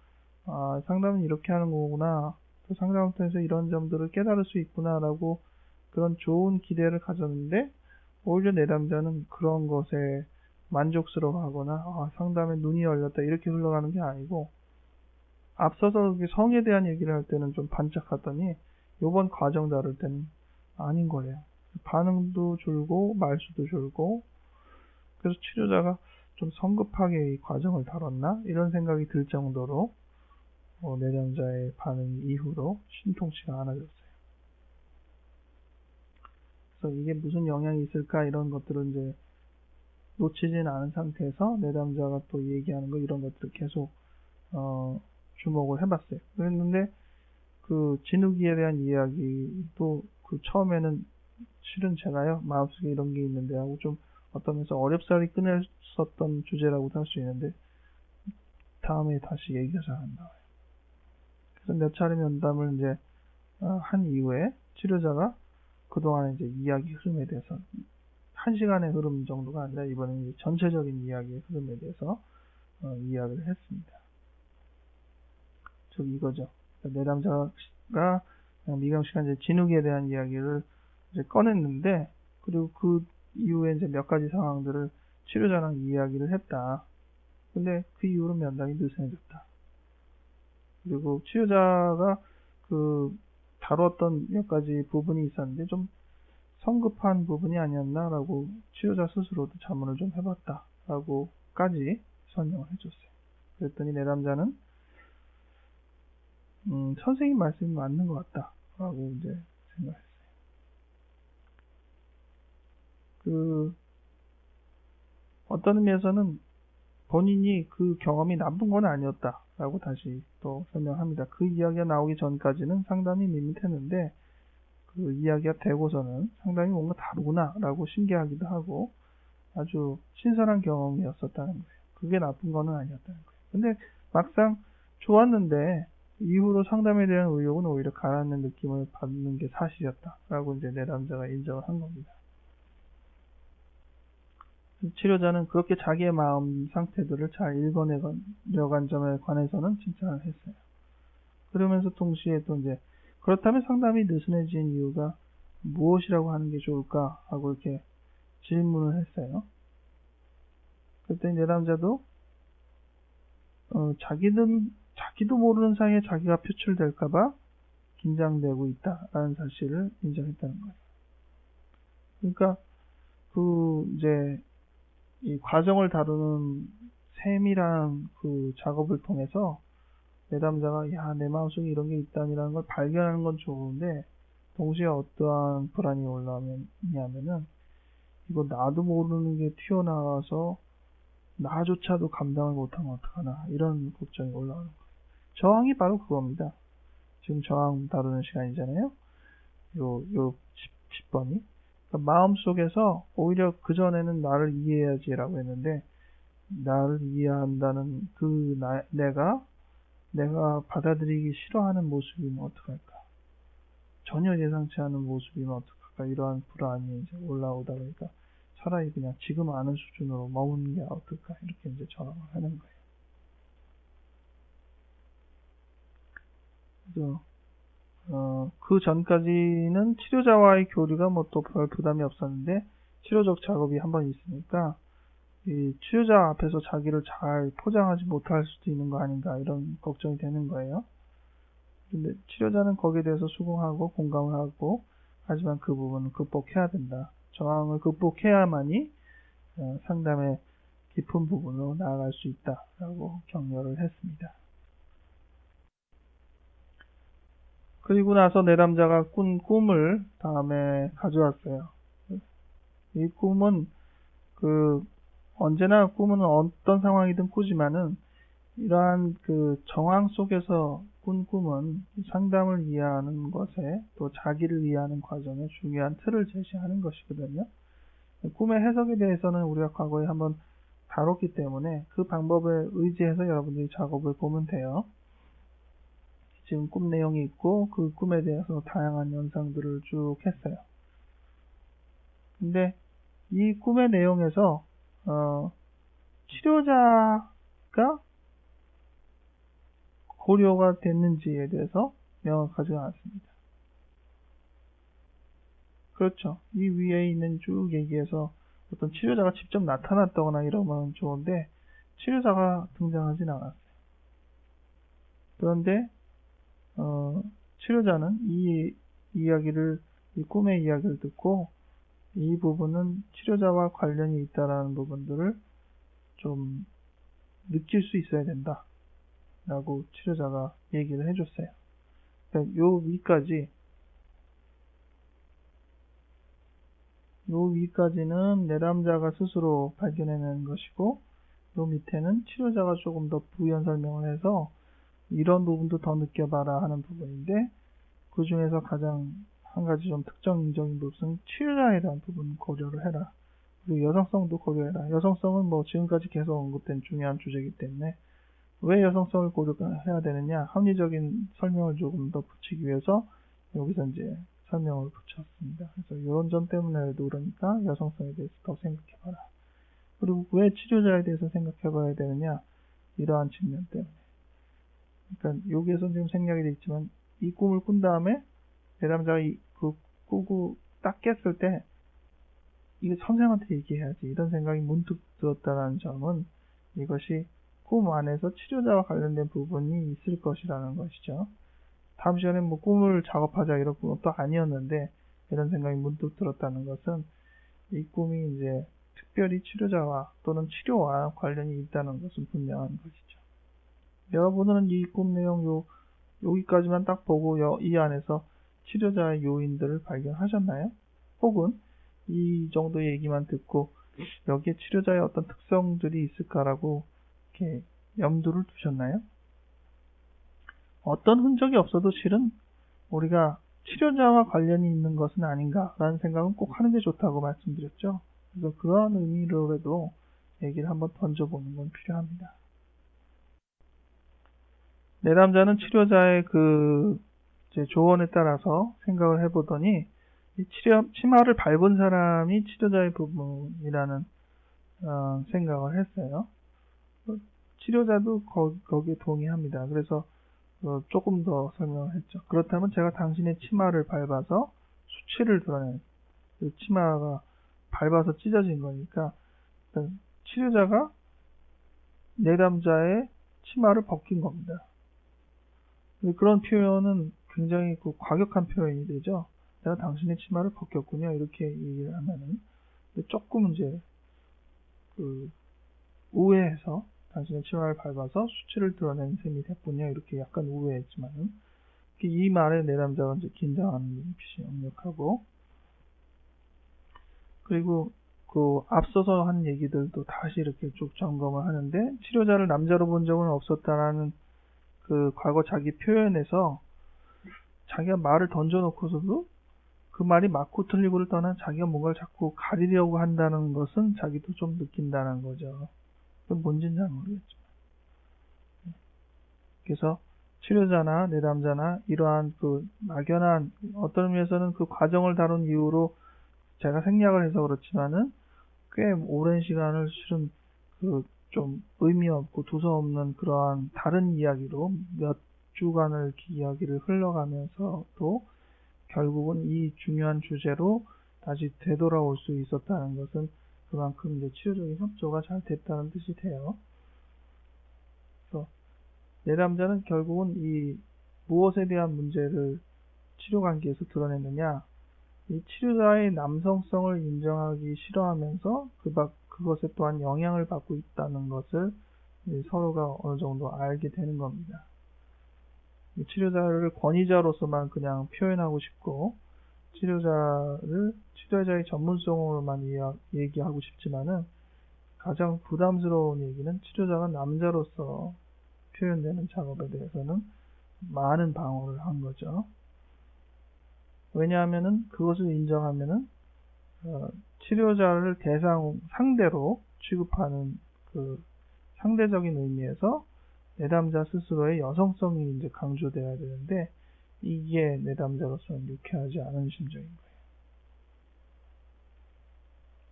상담은 이렇게 하는 거구나, 또 상담을 통해서 이런 점들을 깨달을 수 있구나라고 그런 좋은 기대를 가졌는데 오히려 내담자는 그런 것에 만족스러워하거나 상담에 눈이 열렸다 이렇게 흘러가는 게 아니고, 앞서서 성에 대한 얘기를 할 때는 좀 반짝하더니 요번 과정 다룰 때는 아닌 거예요. 반응도 줄고 말수도 줄고, 그래서 치료자가 좀 성급하게 이 과정을 다뤘나 이런 생각이 들 정도로 내담자의 반응 이후로 신통치가 않아졌어요. 그래서 이게 무슨 영향이 있을까 이런 것들은 이제 놓치진 않은 상태에서 내담자가 또 얘기하는 거 이런 것들을 계속 주목을 해봤어요. 그랬는데 그 진욱이에 대한 이야기도 그 처음에는 실은 제가요 마음속에 이런 게 있는데 하고 좀 어떤 면에서 어렵사리 꺼냈었던 주제라고도 할 수 있는데 다음에 다시 얘기가 잘 안 나와요. 그래서 몇 차례 면담을 이제 한 이후에 치료자가 그동안 이제 이야기 흐름에 대해서 한 시간의 흐름 정도가 아니라 이번에는 이제 전체적인 이야기의 흐름에 대해서 이야기를 했습니다. 즉 이거죠. 내담자가 미경 씨가 이제 진욱에 대한 이야기를 이제 꺼냈는데 그리고 그 이후에 이제 몇 가지 상황들을 치료자랑 이야기를 했다. 근데 그 이후로 면담이 느슨해졌다. 그리고 치료자가 그 다뤘던 몇 가지 부분이 있었는데 좀 성급한 부분이 아니었나라고 치료자 스스로도 자문을 좀 해봤다라고까지 설명을 해줬어요. 그랬더니 내담자는 선생님 말씀이 맞는 것 같다라고 이제 생각했어요. 그 어떤 의미에서는 본인이 그 경험이 나쁜 건 아니었다라고 다시 또 설명합니다. 그 이야기가 나오기 전까지는 상당히 밋밋했는데 그 이야기가 되고서는 상당히 뭔가 다르구나라고 신기하기도 하고 아주 신선한 경험이었었다는 거예요. 그게 나쁜 거는 아니었다는 거예요. 근데 막상 좋았는데 이후로 상담에 대한 의욕은 오히려 가라앉는 느낌을 받는 게 사실이었다라고 이제 내담자가 인정을 한 겁니다. 치료자는 그렇게 자기의 마음 상태들을 잘 읽어내려간 점에 관해서는 칭찬을 했어요. 그러면서 동시에 또 이제 그렇다면 상담이 느슨해진 이유가 무엇이라고 하는 게 좋을까 하고 이렇게 질문을 했어요. 그랬더니 내담자도 자기도 모르는 사이에 자기가 표출될까봐 긴장되고 있다라는 사실을 인정했다는 거예요. 그러니까 이제 이 과정을 다루는 세밀한 그 작업을 통해서 내담자가 내 마음속에 이런 게 있다니라는 걸 발견하는 건 좋은데 동시에 어떠한 불안이 올라오냐면은 이거 나도 모르는 게 튀어나와서 나조차도 감당을 못하면 어떡하나 이런 걱정이 올라오는 거예요. 저항이 바로 그겁니다. 지금 저항 다루는 시간이잖아요. 요 10번이. 그러니까 마음속에서 오히려 그전에는 나를 이해해야지라고 했는데 나를 이해한다는 내가 받아들이기 싫어하는 모습이면 어떡할까? 전혀 예상치 않은 모습이면 어떡할까? 이러한 불안이 이제 올라오다 보니까 차라리 그냥 지금 아는 수준으로 머무는 게 어떨까? 이렇게 이제 저항을 하는 거예요. 그래서 그 전까지는 치료자와의 교류가 뭐 또 별 부담이 없었는데 치료적 작업이 한번 있으니까 이 치료자 앞에서 자기를 잘 포장하지 못할 수도 있는 거 아닌가 이런 걱정이 되는 거예요. 근데 치료자는 거기에 대해서 수긍하고 공감을 하고 하지만 그 부분은 극복해야 된다. 저항을 극복해야만이 상담의 깊은 부분으로 나아갈 수 있다라고 격려를 했습니다. 그리고 나서 내담자가 꾼 꿈을 다음에 가져왔어요. 이 꿈은 언제나 꿈은 어떤 상황이든 꾸지만은 이러한 그 정황 속에서 꾼 꿈은 상담을 이해하는 것에 또 자기를 이해하는 과정에 중요한 틀을 제시하는 것이거든요. 꿈의 해석에 대해서는 우리가 과거에 한번 다뤘기 때문에 그 방법에 의지해서 여러분들이 작업을 보면 돼요. 지금 꿈 내용이 있고 그 꿈에 대해서 다양한 연상들을 쭉 했어요. 근데 이 꿈의 내용에서 치료자가 고려가 됐는지에 대해서 명확하지 않았습니다. 그렇죠. 이 위에 있는 쭉 얘기해서 어떤 치료자가 직접 나타났다거나 이러면 좋은데 치료자가 등장하진 않았어요. 그런데 치료자는 이 꿈의 이야기를 듣고 이 부분은 치료자와 관련이 있다라는 부분들을 좀 느낄 수 있어야 된다 라고 치료자가 얘기를 해줬어요. 그러니까 요 위까지 요 위까지는 내담자가 스스로 발견해낸 것이고, 요 밑에는 치료자가 조금 더 부연 설명을 해서 이런 부분도 더 느껴봐라 하는 부분인데, 그 중에서 가장 한 가지 좀 특정적인 부분은 치료자에 대한 부분 고려를 해라. 그리고 여성성도 고려해라. 여성성은 뭐 지금까지 계속 언급된 중요한 주제이기 때문에 왜 여성성을 고려해야 되느냐, 합리적인 설명을 조금 더 붙이기 위해서 여기서 이제 설명을 붙였습니다. 그래서 이런 점 때문에도 그러니까 여성성에 대해서 더 생각해봐라. 그리고 왜 치료자에 대해서 생각해봐야 되느냐, 이러한 측면 때문에. 그러니까 여기에서 지금 생략이 돼 있지만 이 꿈을 꾼 다음에 내담자가 그 꾸고 딱 깼을 때 이거 선생님한테 얘기해야지 이런 생각이 문득 들었다는 점은 이것이 꿈 안에서 치료자와 관련된 부분이 있을 것이라는 것이죠. 다음 시간에 뭐 꿈을 작업하자 이런 것도 아니었는데 이런 생각이 문득 들었다는 것은 이 꿈이 이제 특별히 치료자와 또는 치료와 관련이 있다는 것은 분명한 것이죠. 여러분은 이 꿈 내용 여기까지만 딱 보고 이 안에서 치료자의 요인들을 발견하셨나요? 혹은 이 정도 얘기만 듣고 여기에 치료자의 어떤 특성들이 있을까라고 이렇게 염두를 두셨나요? 어떤 흔적이 없어도 실은 우리가 치료자와 관련이 있는 것은 아닌가라는 생각은 꼭 하는 게 좋다고 말씀드렸죠. 그래서 그런 의미로라도 얘기를 한번 던져보는 건 필요합니다. 내담자는 치료자의 이제 조언에 따라서 생각을 해보더니 이 치마를 밟은 사람이 치료자의 부분이라는 생각을 했어요. 치료자도 거기에 동의합니다. 그래서 조금 더 설명을 했죠. 그렇다면 제가 당신의 치마를 밟아서 수치를 드러낸, 그 치마가 밟아서 찢어진 거니까 치료자가 내담자의 치마를 벗긴 겁니다. 그런 표현은 굉장히 과격한 표현이 되죠. 내가 당신의 치마를 벗겼군요. 이렇게 얘기를 하면은 조금 이제 우회해서 당신의 치마를 밟아서 수치를 드러낸 셈이 됐군요. 이렇게 약간 우회했지만은 이 말에 내담자가 이제 긴장하는 눈빛이 역력하고, 그리고 앞서서 한 얘기들도 다시 이렇게 쭉 점검을 하는데 치료자를 남자로 본 적은 없었다라는 과거 자기 표현에서 자기가 말을 던져놓고서도 그 말이 맞고 틀리고를 떠나 자기가 뭔가를 자꾸 가리려고 한다는 것은 자기도 좀 느낀다는 거죠. 뭔지는 잘 모르겠지만. 그래서 치료자나 내담자나 이러한 막연한 어떤 의미에서는 그 과정을 다룬 이후로 제가 생략을 해서 그렇지만은 꽤 오랜 시간을 실은 좀 의미 없고 두서없는 그러한 다른 이야기로 몇 주간을 이야기를 흘러가면서도 결국은 이 중요한 주제로 다시 되돌아올 수 있었다는 것은 그만큼 이제 치료적인 협조가 잘 됐다는 뜻이 돼요. 그래서 내담자는 결국은 이 무엇에 대한 문제를 치료 관계에서 드러냈느냐, 이 치료자의 남성성을 인정하기 싫어하면서 그것에 또한 영향을 받고 있다는 것을 서로가 어느 정도 알게 되는 겁니다. 치료자를 권위자로서만 그냥 표현하고 싶고 치료자의 전문성으로만 얘기하고 싶지만은 가장 부담스러운 얘기는 치료자가 남자로서 표현되는 작업에 대해서는 많은 방어를 한 거죠. 왜냐하면은 그것을 인정하면은 치료자를 상대로 취급하는 상대적인 의미에서 내담자 스스로의 여성성이 이제 강조돼야 되는데 이게 내담자로서는 유쾌하지 않은 심정인 거예요.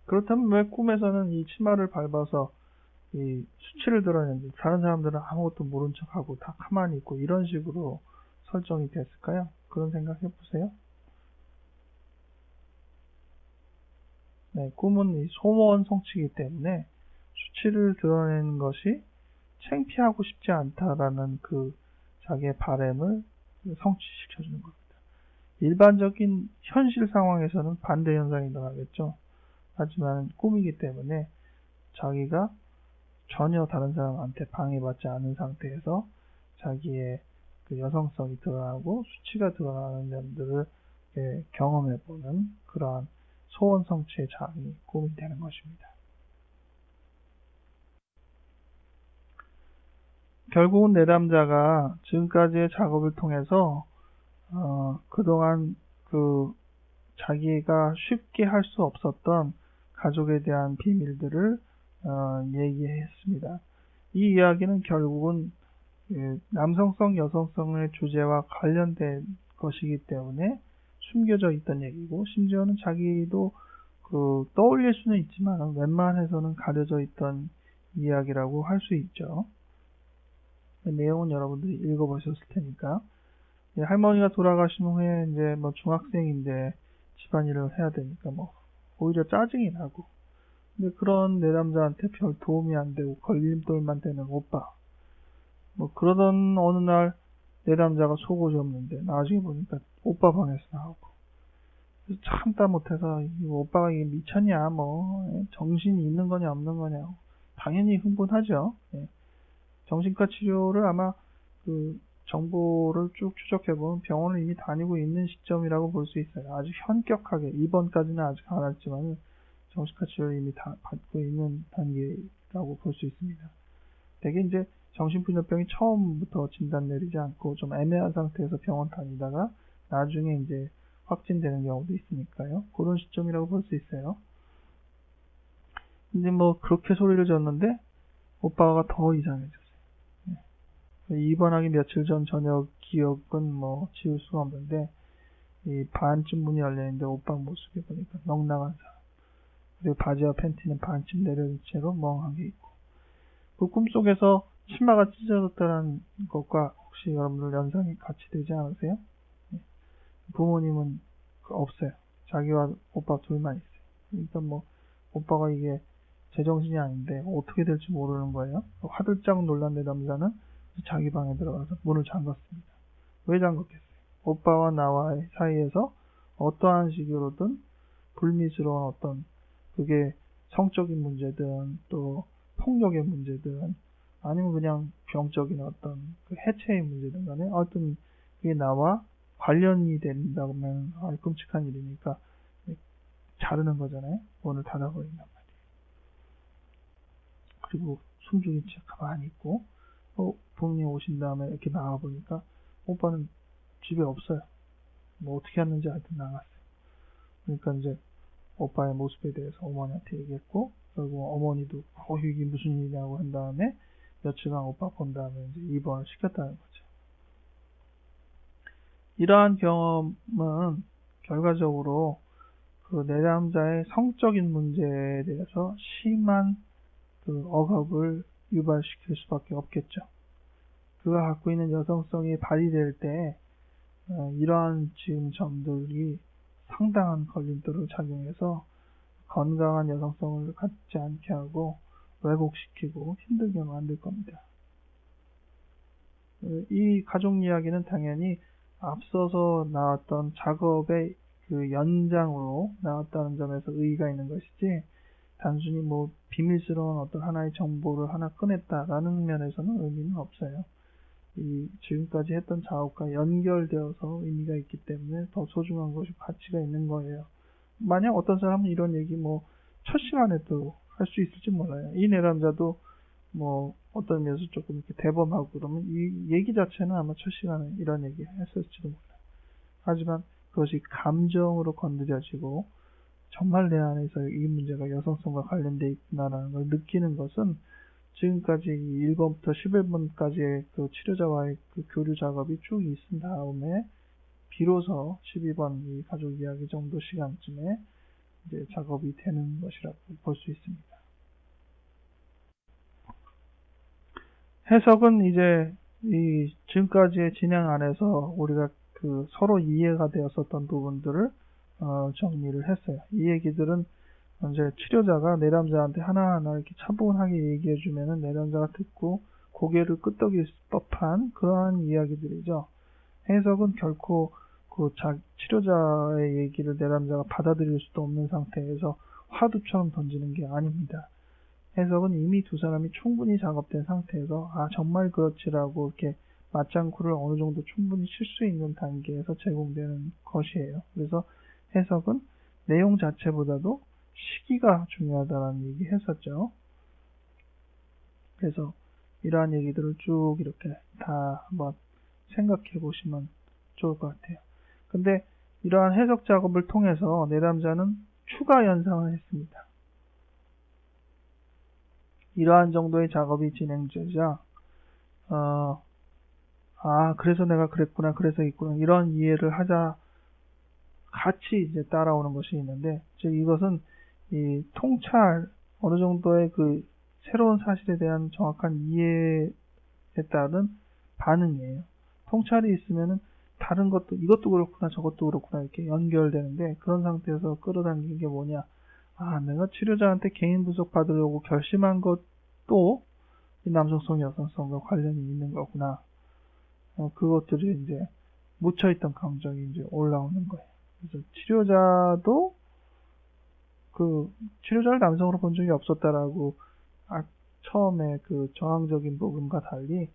그렇다면 왜 꿈에서는 이 치마를 밟아서 이 수치를 드러내는지 다른 사람들은 아무것도 모른 척하고 다 가만히 있고 이런 식으로 설정이 됐을까요? 그런 생각 해보세요. 네, 꿈은 이 소모원 성취이기 때문에 수치를 드러내는 것이 창피하고 싶지 않다라는 자기의 바램을 성취시켜주는 겁니다. 일반적인 현실 상황에서는 반대 현상이 일어나겠죠. 하지만 꿈이기 때문에 자기가 전혀 다른 사람한테 방해받지 않은 상태에서 자기의 여성성이 드러나고 수치가 드러나는 점들을 경험해보는 그러한 소원 성취의 장이 꿈이 되는 것입니다. 결국은 내담자가 지금까지의 작업을 통해서 그동안 자기가 쉽게 할 수 없었던 가족에 대한 비밀들을 얘기했습니다. 이 이야기는 결국은 남성성, 여성성의 주제와 관련된 것이기 때문에 숨겨져 있던 얘기고, 심지어는 자기도 떠올릴 수는 있지만 웬만해서는 가려져 있던 이야기라고 할 수 있죠. 내용은 여러분들이 읽어보셨을 테니까. 할머니가 돌아가신 후에 이제 중학생인데 집안일을 해야 되니까 오히려 짜증이 나고, 근데 그런 내담자한테 별 도움이 안 되고 걸림돌만 되는 오빠. 그러던 어느 날 내담자가 속옷이 없는데 나중에 보니까 오빠 방에서 나오고, 그래서 참다 못해서 오빠가 이게 미쳤냐, 정신이 있는 거냐 없는 거냐, 당연히 흥분하죠. 정신과 치료를 아마 정보를 쭉 추적해보면 병원을 이미 다니고 있는 시점이라고 볼 수 있어요. 아주 현격하게, 입원까지는 아직 안 했지만 정신과 치료를 이미 다 받고 있는 단계라고 볼 수 있습니다. 대개 이제 정신분열병이 처음부터 진단 내리지 않고 좀 애매한 상태에서 병원 다니다가 나중에 이제 확진되는 경우도 있으니까요. 그런 시점이라고 볼 수 있어요. 근데 그렇게 소리를 졌는데 오빠가 더 이상해졌어요. 입원하기 며칠 전 저녁 기억은 지울 수가 없는데, 이 반쯤 문이 열려있는데 오빠 모습이 보니까 넉나간 사람, 그리고 바지와 팬티는 반쯤 내려진 채로 멍하게 있고, 그 꿈속에서 치마가 찢어졌다는 것과 혹시 여러분들 연상이 같이 되지 않으세요? 부모님은 없어요. 자기와 오빠 둘만 있어요. 그러니까 오빠가 이게 제정신이 아닌데 어떻게 될지 모르는 거예요. 화들짝 놀란 내담자는 자기 방에 들어가서 문을 잠갔습니다. 왜 잠갔겠어요? 오빠와 나와의 사이에서 어떠한 식으로든 불미스러운 그게 성적인 문제든 또 폭력의 문제든 아니면 그냥 병적인 해체의 문제든 간에 어떤 그게 나와 관련이 된다면 끔찍한 일이니까 자르는 거잖아요. 문을 닫아버린단 말이에요. 그리고 숨죽인 채 가만히 있고, 부모님 오신 다음에 이렇게 나와보니까 오빠는 집에 없어요. 어떻게 했는지 하여튼 나갔어요. 그러니까 이제 오빠의 모습에 대해서 어머니한테 얘기했고, 결국 어머니도 이게 무슨 일이냐고 한 다음에 며칠간 오빠 본 다음에 이제 입원을 시켰다는 거죠. 이러한 경험은 결과적으로 내담자의 성적인 문제에 대해서 심한 억압을 유발시킬 수밖에 없겠죠. 그가 갖고 있는 여성성이 발휘될 때 이러한 지금 점들이 상당한 걸림돌을 작용해서 건강한 여성성을 갖지 않게 하고 왜곡시키고 힘들게 만들 겁니다. 이 가족 이야기는 당연히 앞서서 나왔던 작업의 연장으로 나왔다는 점에서 의의가 있는 것이지, 단순히 비밀스러운 어떤 하나의 정보를 하나 꺼냈다라는 면에서는 의미는 없어요. 지금까지 했던 작업과 연결되어서 의미가 있기 때문에 더 소중한 것이 가치가 있는 거예요. 만약 어떤 사람은 이런 얘기 첫 시간에도 할 수 있을지 몰라요. 이 내담자도 어떤 면에서 조금 이렇게 대범하고 그러면 이 얘기 자체는 아마 첫 시간에 이런 얘기 했을지도 몰라요. 하지만 그것이 감정으로 건드려지고 정말 내 안에서 이 문제가 여성성과 관련되어 있구나라는 걸 느끼는 것은 지금까지 1번부터 11번까지의 치료자와의 교류 작업이 쭉 있은 다음에 비로소 12번 이 가족 이야기 정도 시간쯤에 이제 작업이 되는 것이라고 볼 수 있습니다. 해석은 이제 지금까지의 진행 안에서 우리가 서로 이해가 되었었던 부분들을 정리를 했어요. 이 얘기들은 이제 치료자가 내담자한테 하나하나 이렇게 차분하게 얘기해주면은 내담자가 듣고 고개를 끄덕일 법한 그러한 이야기들이죠. 해석은 결코 치료자의 얘기를 내담자가 받아들일 수도 없는 상태에서 화두처럼 던지는 게 아닙니다. 해석은 이미 두 사람이 충분히 작업된 상태에서 정말 그렇지라고 이렇게 맞장구를 어느 정도 충분히 칠 수 있는 단계에서 제공되는 것이에요. 그래서 해석은 내용 자체보다도 시기가 중요하다는 얘기 했었죠. 그래서 이러한 얘기들을 쭉 이렇게 다 한번 생각해 보시면 좋을 것 같아요. 근데 이러한 해석 작업을 통해서 내담자는 추가 연상을 했습니다. 이러한 정도의 작업이 진행되자 그래서 내가 그랬구나, 그래서 있구나, 이런 이해를 하자 같이 이제 따라오는 것이 있는데, 즉 이것은 이 통찰, 어느 정도의 그 새로운 사실에 대한 정확한 이해에 따른 반응이에요. 통찰이 있으면은 다른 것도, 이것도 그렇구나, 저것도 그렇구나, 이렇게 연결되는데, 그런 상태에서 끌어당긴 게 뭐냐. 내가 치료자한테 개인 분석 받으려고 결심한 것도 이 남성성, 여성성과 관련이 있는 거구나. 그것들이 이제 묻혀있던 감정이 이제 올라오는 거예요. 그래서 치료자도 치료자를 남성으로 본 적이 없었다라고 처음에 그 저항적인 부분과 달리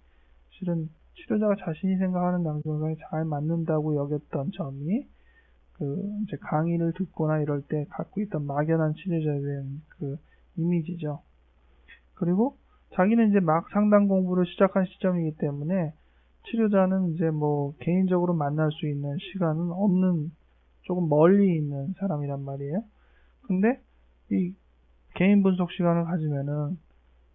실은 치료자가 자신이 생각하는 남성성이 잘 맞는다고 여겼던 점이 이제 강의를 듣거나 이럴 때 갖고 있던 막연한 치료자에 대한 그 이미지죠. 그리고 자기는 이제 막 상담 공부를 시작한 시점이기 때문에 치료자는 이제 뭐 개인적으로 만날 수 있는 시간은 없는, 조금 멀리 있는 사람이란 말이에요. 근데 이 개인 분석 시간을 가지면은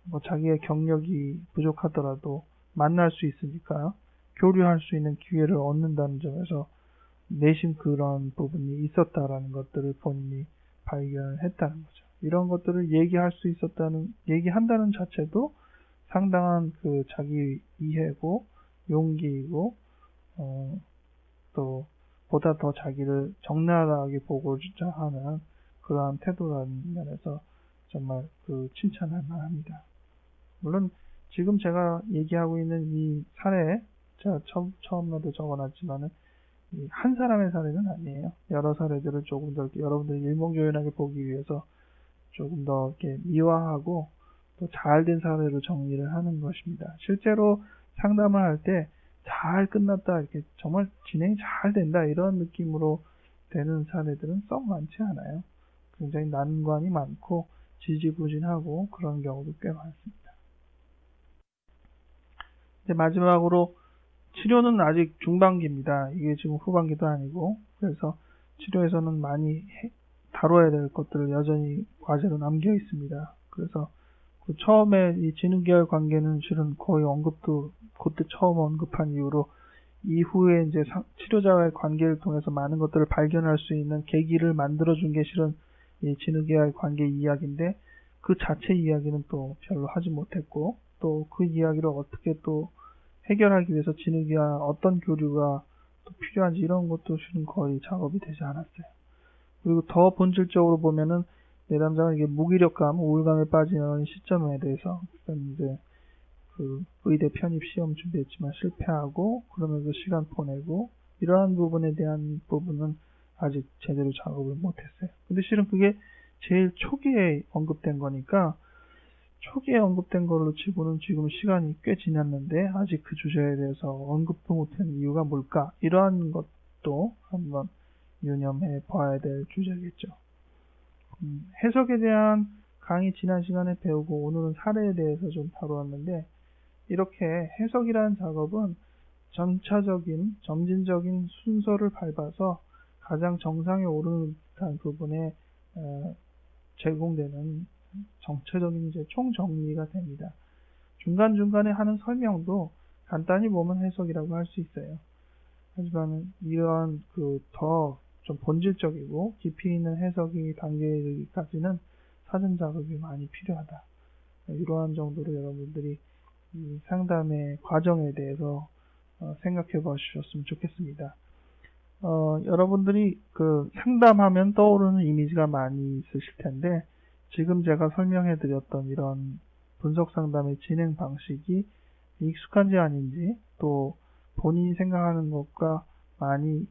뭐 자기의 경력이 부족하더라도 만날 수 있으니까 교류할 수 있는 기회를 얻는다는 점에서 내심 그런 부분이 있었다라는 것들을 본인이 발견했다는 거죠. 이런 것들을 얘기한다는 자체도 상당한 그 자기 이해고 용기이고 또 보다 더 자기를 적나라하게 보고자 하는 그러한 태도라는 면에서 정말 칭찬할 만합니다. 물론 지금 제가 얘기하고 있는 이 사례, 제가 처음에도 적어놨지만은 한 사람의 사례는 아니에요. 여러 사례들을 조금 더 여러분들이 일목요연하게 보기 위해서 조금 더 이렇게 미화하고 또 잘된 사례로 정리를 하는 것입니다. 실제로 상담을 할 때 잘 끝났다, 이렇게 정말 진행이 잘 된다, 이런 느낌으로 되는 사례들은 썩 많지 않아요. 굉장히 난관이 많고 지지부진하고 그런 경우도 꽤 많습니다. 이제 마지막으로 치료는 아직 중반기입니다. 이게 지금 후반기도 아니고, 그래서 치료에서는 많이 다뤄야 될 것들을 여전히 과제로 남겨 있습니다. 그래서 처음에 이 지능계열 관계는 실은 거의 언급도 그때 처음 언급한 이후로 이후에 이제 치료자와의 관계를 통해서 많은 것들을 발견할 수 있는 계기를 만들어준 게 실은 이 지능계열 관계 이야기인데, 그 자체 이야기는 또 별로 하지 못했고, 또 그 이야기를 어떻게 또 해결하기 위해서 지능계와 어떤 교류가 또 필요한지 이런 것도 실은 거의 작업이 되지 않았어요. 그리고 더 본질적으로 보면은 내담자가 이게 무기력감, 우울감에 빠지는 시점에 대해서 이제 의대 편입 시험 준비했지만 실패하고 그러면서 시간 보내고 이러한 부분에 대한 부분은 아직 제대로 작업을 못했어요. 근데 실은 그게 제일 초기에 언급된 거니까 초기에 언급된 걸로 치고는 지금 시간이 꽤 지났는데 아직 그 주제에 대해서 언급도 못한 이유가 뭘까? 이러한 것도 한번 유념해 봐야 될 주제겠죠. 해석에 대한 강의 지난 시간에 배우고 오늘은 사례에 대해서 좀 다루었는데, 이렇게 해석이라는 작업은 점진적인 순서를 밟아서 가장 정상에 오르는 듯한 부분에 제공되는 정체적인 이제 총정리가 됩니다. 중간중간에 하는 설명도 간단히 보면 해석이라고 할 수 있어요. 하지만 이러한 더 좀 본질적이고 깊이 있는 해석이 단계에 이르기까지는 사전 작업이 많이 필요하다. 이러한 정도로 여러분들이 이 상담의 과정에 대해서 생각해 보셨으면 좋겠습니다. 여러분들이 상담하면 떠오르는 이미지가 많이 있으실 텐데, 지금 제가 설명해 드렸던 이런 분석 상담의 진행 방식이 익숙한지 아닌지, 또 본인이 생각하는 것과 많이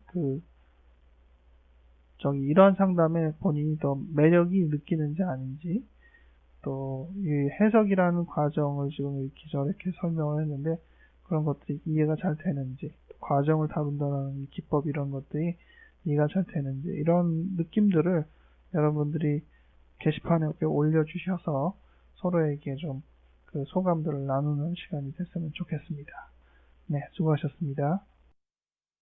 이러한 상담에 본인이 더 매력이 느끼는지 아닌지, 또 이 해석이라는 과정을 지금 이렇게 저렇게 설명을 했는데 그런 것들이 이해가 잘 되는지, 과정을 다룬다는 기법 이런 것들이 이해가 잘 되는지, 이런 느낌들을 여러분들이 게시판에 이렇게 올려주셔서 서로에게 좀 그 소감들을 나누는 시간이 됐으면 좋겠습니다. 네, 수고하셨습니다.